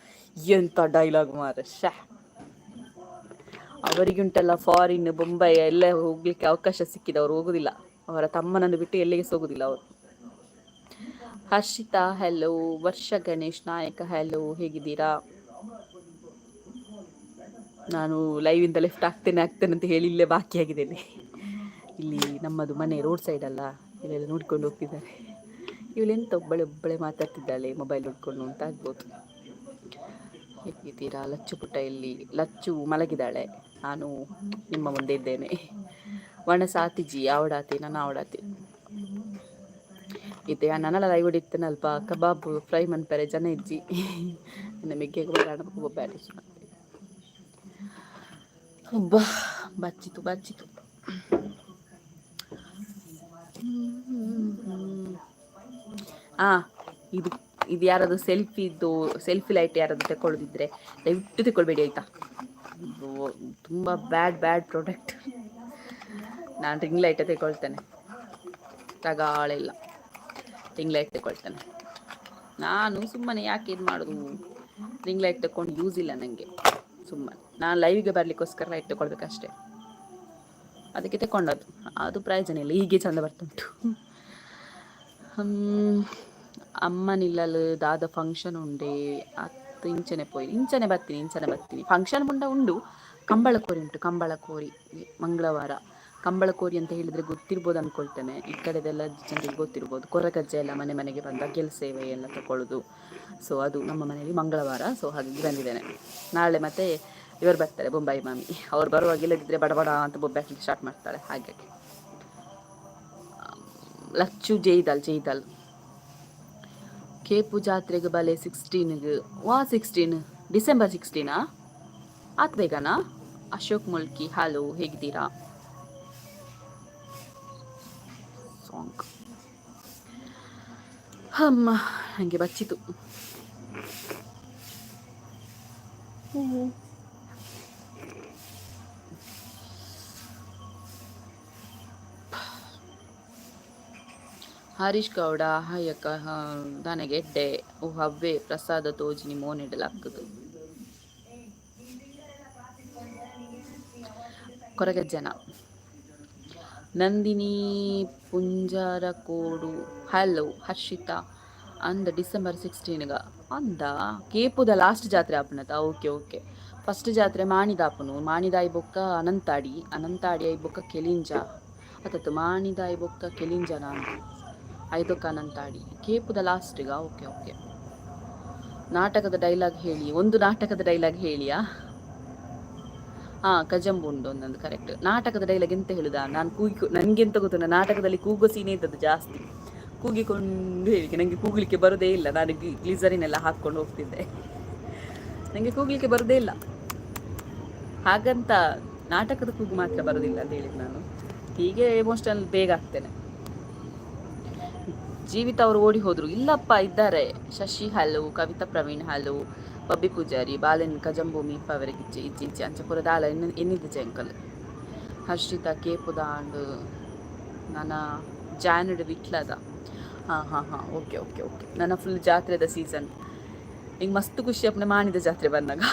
ಎಂಥ ಡೈಲಾಗ್ ಮಾರ. ಅವರಿಗುಂಟೆಲ್ಲ ಫಾರಿನ್, ಬೊಂಬೈ ಎಲ್ಲ ಹೋಗ್ಲಿಕ್ಕೆ ಅವಕಾಶ ಸಿಕ್ಕಿದವರು ಹೋಗುದಿಲ್ಲ. ಅವರ ತಮ್ಮನನ್ನು ಬಿಟ್ಟು ಎಲ್ಲಿಗೆ ಹೋಗುದಿಲ್ಲ ಅವರು. ಹರ್ಷಿತಾ ಹಲೋ. ವರ್ಷ ಗಣೇಶ್ ನಾಯಕ ಹಲೋ, ಹೇಗಿದ್ದೀರಾ? ನಾನು ಲೈವಿಂದ ಲೆಫ್ಟ್ ಆಗ್ತೇನೆ ಅಂತ ಹೇಳಿ ಇಲ್ಲೇ ಬಾಕಿಯಾಗಿದ್ದೇನೆ. ಇಲ್ಲಿ ನಮ್ಮದು ಮನೆ ರೋಡ್ ಸೈಡ್ ಅಲ್ಲ, ಇಲ್ಲೆಲ್ಲ ನೋಡ್ಕೊಂಡು ಹೋಗ್ತಿದ್ದಾರೆ. ಇವಳೆಂತ ಒಬ್ಬಳೆ ಮಾತಾಡ್ತಿದ್ದಾಳೆ ಮೊಬೈಲ್ ನೋಡ್ಕೊಂಡು ಅಂತ ಆಗ್ಬೋದು. ಹೇಗಿದ್ದೀರಾ? ಲಚ್ಚು ಪುಟ್ಟ ಇಲ್ಲಿ. ಲಚ್ಚು ಮಲಗಿದ್ದಾಳೆ, ನಾನು ನಿಮ್ಮ ಮುಂದೆ ಇದ್ದೇನೆ. ವಣ ಸಾತಿಜಿ ಆವಡಾತಿ ನಾನು ಆವಡಾತಿ ಇದೆ. ನನ್ನಲ್ಲ ಲೈವ್ ಹೊಡಿತೇನೆ ಅಲ್ಪ ಕಬಾಬ್ ಫ್ರೈ ಮನ್ಪರೆ ಜನ ಇಜ್ಜಿ ನಮಗೆ ಬ್ಯಾಟಿ ಒಬ್ಬ ಬಚ್ಚಿತು. ಇದು ಯಾರಾದ್ರು ಸೆಲ್ಫಿ ಲೈಟ್ ಯಾರಾದ್ರು ತಗೊಳ್ಳೋದಿದ್ರೆ ದಯವಿಟ್ಟು ತಗೊಳ್ಬೇಡಿ ಆಯ್ತಾ. ತುಂಬ ಬ್ಯಾಡ್ ಪ್ರಾಡಕ್ಟ್. ನಾನು ರಿಂಗ್ ಲೈಟ್ ತಗೊಳ್ತೇನೆ, ತಗಾಳಿಲ್ಲ. ರಿಂಗ್ ಲೈಟ್ ತಗೊಳ್ತೇನೆ ನಾನು. ಸುಮ್ಮನೆ ಯಾಕೆ ಇದು ಮಾಡೋದು? ರಿಂಗ್ ಲೈಟ್ ತಗೊಂಡು ಯೂಸ್ ಇಲ್ಲ ನನಗೆ. ಸುಮ್ಮನೆ ನಾನು ಲೈವ್ಗೆ ಬರಲಿಕ್ಕೋಸ್ಕರ ಲೈಟ್ ತಗೊಳ್ಬೇಕಷ್ಟೇ, ಅದಕ್ಕೆ ತಗೊಂಡದ್ದು. ಅದು ಪ್ರಯೋಜನ ಇಲ್ಲ, ಹೀಗೆ ಚಂದ ಬರ್ತುಂಟು. ಅಮ್ಮನಿಲ್ಲಲು ದಾದ ಫಂಕ್ಷನ್ ಉಂಡೆ ಅತ್ತು ಇಂಚನೆ ಬರ್ತೀನಿ. ಫಂಕ್ಷನ್ ಉಂಡು. ಕಂಬಳಕೋರಿ ಉಂಟು, ಕಂಬಳಕೋರಿ ಮಂಗಳವಾರ. ಕಂಬಳಕೋರಿ ಅಂತ ಹೇಳಿದರೆ ಗೊತ್ತಿರ್ಬೋದು ಅಂದ್ಕೊಳ್ತೇನೆ. ಈ ಕಡೆದೆಲ್ಲ ಜನರಿಗೆ ಗೊತ್ತಿರ್ಬೋದು. ಕೊರಗಜ್ಜೆ ಎಲ್ಲ ಮನೆಗೆ ಬಂದ ಗೆಲ್ ಸೇವೆ ಎಲ್ಲ ತಗೊಳ್ಳೋದು. ಸೊ ಅದು ನಮ್ಮ ಮನೆಯಲ್ಲಿ ಮಂಗಳವಾರ. ಸೊ ಹಾಗಾಗಿ ಬಂದಿದ್ದೇನೆ. ನಾಳೆ ಮತ್ತೆ ಇವರು ಬರ್ತಾರೆ, ಬೊಂಬಾಯಿ ಮಾಮಿ. ಅವ್ರು ಬರುವಾಗ ಇಲ್ಲದಿದ್ದರೆ ಬಡಬಡ ಅಂತ ಬೊಬ್ಬೆ ಹಾಕಲಿಕ್ಕೆ ಸ್ಟಾರ್ಟ್ ಮಾಡ್ತಾಳೆ. ಹಾಗಾಗಿ ಲಚ್ಚು ಜೈದಲ್ ಕೇಪು ಜಾತ್ರೆಗೆ ಬಲೆ 16ಗೆ 16 ಡಿಸೆಂಬರ್ 16 ಆತ್ ಬೇಗನಾ? ಅಶೋಕ್ ಮುಲ್ಕಿ ಹಲೋ, ಹೇಗಿದ್ದೀರಾ? ಸಾಂಗ್ ಅಮ್ಮ ನನಗೆ ಬಚ್ಚಿತು. ಹರೀಶ್ ಗೌಡ ಹಾಯಕ್ಕ ನನಗೆಡ್ಡೆ ಓ ಹವ್ವೆ ಪ್ರಸಾದ ತೋಜಿನಿ ಮೋನಿಡಲಾಗ್ತದೆ. ಕೊರಗಜ್ಜನ ನಂದಿನಿ ಪುಂಜಾರ ಕೋಡು ಹಲೋ. ಹರ್ಷಿತಾ ಅಂದ ಡಿಸೆಂಬರ್ 16ಗ ಅಂದ ಕೇಪುದ ಲಾಸ್ಟ್ ಜಾತ್ರೆ ಆಪನತ. ಓಕೆ ಫಸ್ಟ್ ಜಾತ್ರೆ ಮಾಣಿದಾಯಿ ಬೊಕ್ಕ ಅನಂತಾಡಿ ಐ ಬೊಕ್ಕ ಕೆಲಿಂಜ ಅತತ್ತು ಮಾಣಿದಾಯಿ ಬೊಕ್ಕ ಕೆಲಿಂಜನ ಐದೊಕ್ಕ ಅನಂತಾಡಿ. ಕೇಪುದ ಲಾಸ್ಟ್ಗ ಓಕೆ. ನಾಟಕದ ಡೈಲಾಗ್ ಹೇಳಿ, ಒಂದು ನಾಟಕದ ಡೈಲಾಗ್ ಹೇಳಿಯಾ? ಕಜಂಬು ಉಂಡು ಒಂದೊಂದು ಕರೆಕ್ಟ್. ನಾಟಕದ ಡೈಲಾಗ್ ಎಂತ ಹೇಳುದಾ? ನಾನು ನನಗೆಂತ ಗೊತ್ತು, ನಾಟಕದಲ್ಲಿ ಕೂಗೋ ಸೀನೇ ಇದ್ದದ್ದು ಜಾಸ್ತಿ. ಕೂಗಿಕೊಂಡು ಹೇಳಿ ನನಗೆ ಕೂಗ್ಲಿಕ್ಕೆ ಬರೋದೇ ಇಲ್ಲ. ನಾನು ಗ್ಲಿಸರಿನೆಲ್ಲ ಹಾಕ್ಕೊಂಡು ಹೋಗ್ತಿದ್ದೆ, ನನಗೆ ಕೂಗ್ಲಿಕ್ಕೆ ಬರೋದೇ ಇಲ್ಲ. ಹಾಗಂತ ನಾಟಕದ ಕೂಗು ಮಾತ್ರ ಬರೋದಿಲ್ಲ ಅಂತ ಹೇಳಿದ್ದು ನಾನು. ಹೀಗೆ ಎಮೋಷನಲ್ ಬೇಗ ಆಗ್ತೇನೆ. ಜೀವಿತ ಅವರು ಓಡಿ ಹೋದ್ರು. ಇಲ್ಲಪ್ಪ ಇದ್ದಾರೆ. ಶಶಿ ಹಲೋ, ಕವಿತಾ ಪ್ರವೀಣ್ ಹಲೋ, ಬಬ್ಬಿ ಪೂಜಾರಿ ಬಾಲೆನ್ ಕಜಂಭೂಮಿ ಅವರಿಗೆ ಇಜ್ಜಿ ಅಂಚಪುರದ ಆಲ ಎನ್ನಿದ್ದೆ ಅಂಕಲ್. ಹರ್ಷಿತಾ ಕೇಪುದ ಅಂಡ್ ನನ್ನ ಜಾನಡ್ ವಿಟ್ಲದ. ಹಾಂ ಓಕೆ. ನನ್ನ ಫುಲ್ ಜಾತ್ರೆದ ಸೀಸನ್. ಹಿಂಗೆ ಮಸ್ತ್ ಖುಷಿ ಅಪ್ಪನೆ ಮಾಣಿದ ಜಾತ್ರೆ ಬಂದಾಗ.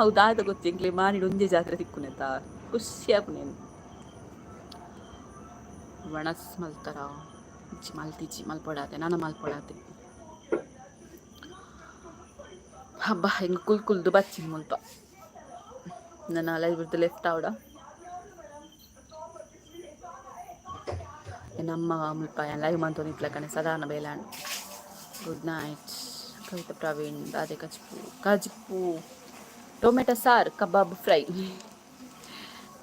ಹೌದಾದ ಗೊತ್ತು ಎಂಕ್ಲೆ ಮಾಣಿದ ಒಂದೇ ಜಾತ್ರೆ ತಿಕ್ಕುನೆತ ಖುಷಿ ಅಪ್ಪನೇನು. ವಣಸ್ ಮಲ್ತಾರ ಮಲ್ತಿಜಿ ಮಲ್ಪೊಡಾತೆ ನಾನು ಮಲ್ಪೊಡಾತೆ. ಹಬ್ಬ ಹೆಂಗೆ ಕುಲ್ದು ಬಚ್ಚಿನ ಮುಲ್ಪ ನನ್ನ ಲೈವ್ ಲೆಫ್ಟ್ ಆವಡ ನಮ್ಮ ಮುಲ್ಪ ಲೈವ್ ಮಂತು ನಿತ್ಲ ಕಣೆ ಸಾಧಾರಣ ಬೇಲಾಣ್. Good night. ಕವಿತಾ ಪ್ರವೀಣ್ ಅದೇ ಕಜ್ಪು ಟೊಮೆಟೊ ಸಾರು ಕಬಾಬ್ ಫ್ರೈ.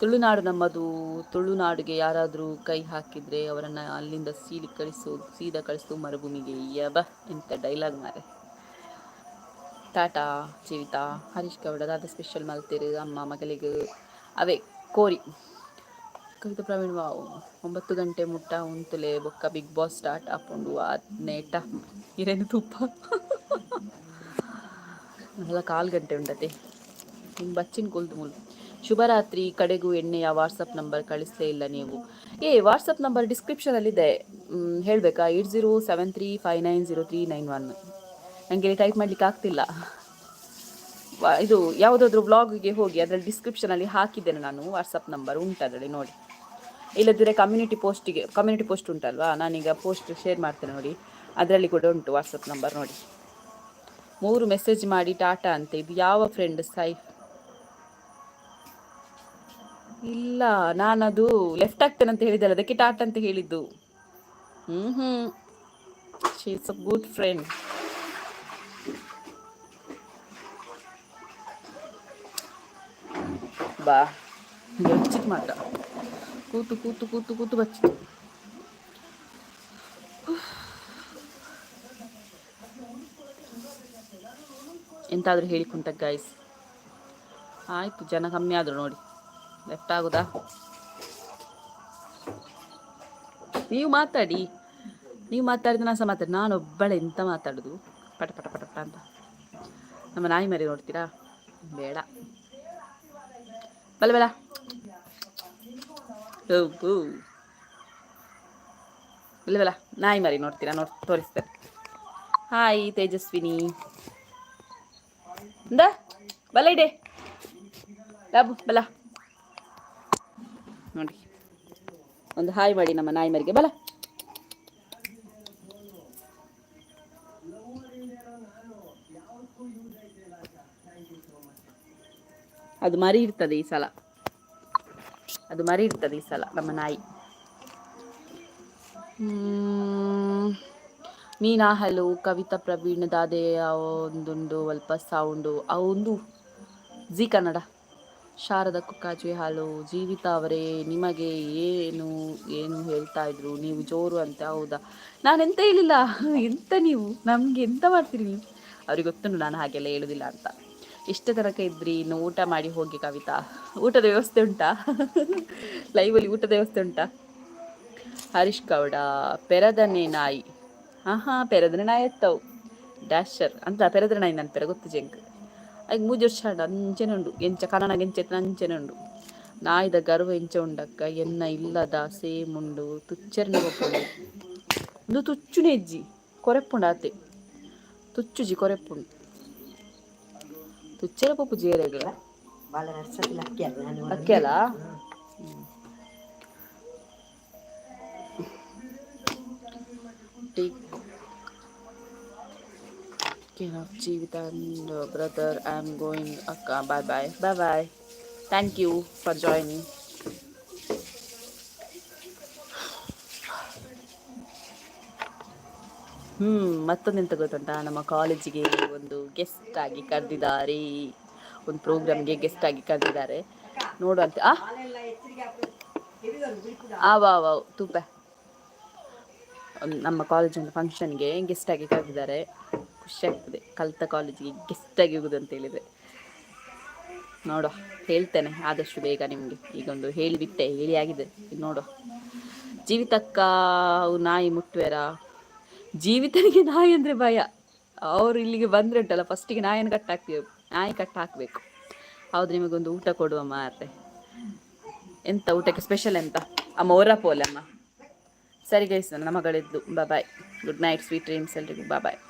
ತುಳುನಾಡು ನಮ್ಮದು. ತುಳುನಾಡಿಗೆ ಯಾರಾದರೂ ಕೈ ಹಾಕಿದರೆ ಅವರನ್ನು ಅಲ್ಲಿಂದ ಸೀದಾ ಕಳಿಸೋದು ಮರುಭೂಮಿಗೆ. ಯಬ ಎಂಥ ಡೈಲಾಗ್ ಮಾರೆ. ಟಾಟಾ ಜೀವಿತ ಹರೀಶ್ ಗೌಡ ದಾದ ಸ್ಪೆಷಲ್ ಮಲ್ತೀರು ಅಮ್ಮ ಮಗಳಿಗೆ ಅವೇ ಕೋರಿ. ಕವಿತಾ ಪ್ರವೀಣ್ ವಾವ್ 9 ಗಂಟೆ ಮುಟ್ಟ ಉಂತುಲೆ ಬೊಕ್ಕ ಬಿಗ್ ಬಾಸ್ ಸ್ಟಾರ್ಟ್ ಆಪುಂಡು ನೇಟ ಇರೇನು ತುಪ್ಪ ಅಲ್ಲ 4 ಗಂಟೆ ಉಂಡತೆ ಬಚ್ಚಿನ ಕೊಲ್ದು ಮುಲ್. ಶುಭರಾತ್ರಿ. ಕಡೆಗೂ ಎಣ್ಣೆಯ ವಾಟ್ಸಪ್ ನಂಬರ್ ಕಳಿಸಲೇ ಇಲ್ಲ ನೀವು. ವಾಟ್ಸಪ್ ನಂಬರ್ ಡಿಸ್ಕ್ರಿಪ್ಷನಲ್ಲಿದೆ, ಹೇಳಬೇಕಾ? 8073590391. ನನಗೆ ಟೈಪ್ ಮಾಡಲಿಕ್ಕೆ ಆಗ್ತಿಲ್ಲ. ಇದು ಯಾವುದಾದ್ರೂ ವ್ಲಾಗ್ಗೆ ಹೋಗಿ ಅದರಲ್ಲಿ ಡಿಸ್ಕ್ರಿಪ್ಷನಲ್ಲಿ ಹಾಕಿದ್ದೇನೆ ನಾನು. ವಾಟ್ಸಪ್ ನಂಬರ್ ಉಂಟು ಅದರಲ್ಲಿ ನೋಡಿ. ಇಲ್ಲದಿದ್ದರೆ ಕಮ್ಯುನಿಟಿ ಪೋಸ್ಟ್ ಉಂಟಲ್ವಾ, ನಾನೀಗ ಪೋಸ್ಟ್ ಶೇರ್ ಮಾಡ್ತೇನೆ ನೋಡಿ, ಅದರಲ್ಲಿ ಕೂಡ ಉಂಟು ವಾಟ್ಸಪ್ ನಂಬರ್ ನೋಡಿ. 3 ಮೆಸೇಜ್ ಮಾಡಿ ಟಾಟಾ ಅಂತೆ. ಇದು ಯಾವ ಫ್ರೆಂಡ್? ಇಲ್ಲ, ನಾನದು ಲೆಫ್ಟ್ ಆಗ್ತೇನೆ ಅಂತ ಹೇಳಿದ್ದಲ್ಲ, ಅದಕ್ಕೆ ಟಾಟಾ ಅಂತ ಹೇಳಿದ್ದು. She is a good friend. ಬಾ ಬಚ್ಚಿತ್ತು ಮಾತ್ರ, ಕೂತು ಕೂತು ಕೂತು ಕೂತು ಬಚ್ಚಿತ್ತು. ಎಂತಾದರೂ ಹೇಳಿಕೊಂಡ ಗೈಸ್. ಆಯಿತು, ಜನ ಕಮ್ಮಿ ಆದರು ನೋಡಿ. ಲೆಫ್ಟ್ ಆಗುದಾ? ನೀವು ಮಾತಾಡಿದ್ರೆ ನಾನು ಸಹ ಮಾತಾಡಿ. ನಾನೊಬ್ಬಳೆ ಎಂತ ಮಾತಾಡೋದು ಪಟ ಪಟ ಪಟ ಪಟ ಅಂತ. ನಮ್ಮ ನಾಯಿ ಮರಿ ನೋಡ್ತೀರಾ? ಬೇಡ ಬಲ ಬಲ. ಇಲ್ಲ ಬಲ, ನಾಯಿ ಮರಿ ನೋಡ್ತೀರಾ? ತೋರಿಸ್ತೇನೆ. ಹಾಯ್ ತೇಜಸ್ವಿನಿ ಬಲ ಇಡೆ ಬಾಬು ಬಲ ನೋಡಿ. ಒಂದು ಹಾಯ್ ಮಾಡಿ ನಮ್ಮ ನಾಯಿ ಮರಿಗೆ ಬಲ. ಅದು ಮರಿ ಇರ್ತದೆ ಈ ಸಲ ನಮ್ಮ ನಾಯಿ. ಮೀನಾ ಹಲೋ. ಕವಿತಾ ಪ್ರವೀಣ್ ದಾದೆ ಒಂದುಂಡು ಅಲ್ಪ ಸೌಂಡು ಅವಂದು ಜಿ ಕನ್ನಡ. ಶಾರದಾ ಕುಕ್ಕಾಜಿ ಹಲೋ. ಜೀವಿತಾ ಅವರೇ, ನಿಮಗೆ ಏನು ಹೇಳ್ತಾ ಇದ್ರು ನೀವು ಜೋರು ಅಂತ. ಹೌದಾ, ನಾನೆಂತ ಹೇಳಿಲ್ಲ. ಎಂತ ನೀವು ನಮ್ಗೆ ಎಂತ ಮಾಡ್ತೀರಿ ನೀವು? ಅವ್ರಿಗೆ ಗೊತ್ತುಂಟು ನಾನು ಹಾಗೆಲ್ಲ ಹೇಳುದಿಲ್ಲ ಅಂತ. ಇಷ್ಟ ತನಕ ಇದ್ರಿ, ಇನ್ನು ಊಟ ಮಾಡಿ ಹೋಗಿ. ಕವಿತಾ, ಊಟದ ವ್ಯವಸ್ಥೆ ಉಂಟಾ? ಲೈವಲ್ಲಿ ಊಟದ ವ್ಯವಸ್ಥೆ ಉಂಟಾ? ಹರೀಶ್ ಗೌಡ ಪೆರದನೆ ನಾಯಿ. ಪೆರದನೆ ನಾಯಿ ಎತ್ತವು ಡ್ಯಾಶರ್ ಅಂತ. ಪೆರದನೆ ನಾಯಿ ನನ್ನ ಪೆರ ಗೊತ್ತು ಜಂಕ್. ಆಗ 3 ವರ್ಷ ಅಂಚೆನೆ ಉಂಡು. ಎಂಚ ಕನ್ನಡ ಎಂಚೆತ್ತ ಅಂಚೆನೆ ಉಂಡು. ನಾಯಿದ ಗರ್ವ ಎಂಚ ಉಂಡಕ್ಕ ಎನ್ನ ಇಲ್ಲದ ಸೇಮ್ ಉಂಡು. ತುಚ್ಚರ್ನೆ ಒಪ್ಪುಂಡು. ಒಂದು ತುಚ್ಚುನೆ ಎಜ್ಜಿ ಕೊರೆಪ್ಪುಂಡು ಆತೆ. ತುಚ್ಚುಜಿ ಕೊರೆಪ್ಪುಂಡು. ತುಚ್ಚರ Pappu ಜೇರೆಗ ಅಕ್ಕೆಲ್ಲ. Jeevita and brother, I'm going. Akka, bye. Thank you for joining. ಮತ್ತೊಂದೆಂತ ಗೊತ್ತುಂಟಾ? ನಮ್ಮ ಕಾಲೇಜಿಗೆ ಒಂದು ಗೆಸ್ಟ್ ಆಗಿ ಕರೆದಿದ್ದಾರೆ. ಒಂದು ಪ್ರೋಗ್ರಾಮ್ಗೆ ಗೆಸ್ಟ್ ಆಗಿ ಕರೆದಿದ್ದಾರೆ. ನೋಡುವಂತೆ. ವಾವ್ ತೂಪ. ನಮ್ಮ ಕಾಲೇಜ್ ಒಂದು ಫಂಕ್ಷನ್ಗೆ ಗೆಸ್ಟ್ ಆಗಿ ಕರೆದಿದ್ದಾರೆ. ಖುಷಿ ಆಗ್ತದೆ ಕಲಿತ ಕಾಲೇಜಿಗೆ ಗೆಸ್ಟ್ ಆಗಿ ಹೋಗುದು ಅಂತ ಹೇಳಿದರೆ. ನೋಡುವ, ಹೇಳ್ತೇನೆ ಆದಷ್ಟು ಬೇಗ ನಿಮಗೆ. ಈಗೊಂದು ಹೇಳಿಬಿಟ್ಟೆ, ಹೇಳಿ ಆಗಿದೆ. ನೋಡುವ. ಜೀವಿತಕ್ಕ ನಾಯಿ ಮುಟ್ವೇರ. ಜೀವಿತನಿಗೆ ನಾಯಿ ಅಂದರೆ ಭಯ. ಅವರು ಇಲ್ಲಿಗೆ ಬಂದರೆ ಉಂಟಲ್ಲ, ಫಸ್ಟಿಗೆ ನಾಯಿ ಕಟ್ ಹಾಕಬೇಕು. ಹೌದು, ನಿಮಗೊಂದು ಊಟ ಕೊಡುವ ಮಾರ್ರೆ. ಎಂತ ಊಟಕ್ಕೆ ಸ್ಪೆಷಲ್ ಎಂತ? ಅಮ್ಮ ಒರ್ರಪೋಲೆ ಅಮ್ಮ. ಸರಿ ಗೈಸ್, ನನ್ನ ಮಗಳಿದ್ದು. ಬಾಯ್. ಗುಡ್ ನೈಟ್, ಸ್ವೀಟ್ ಡ್ರೀಮ್ಸ್ ಎಲ್ರಿಗೂ. ಬಾಯ್.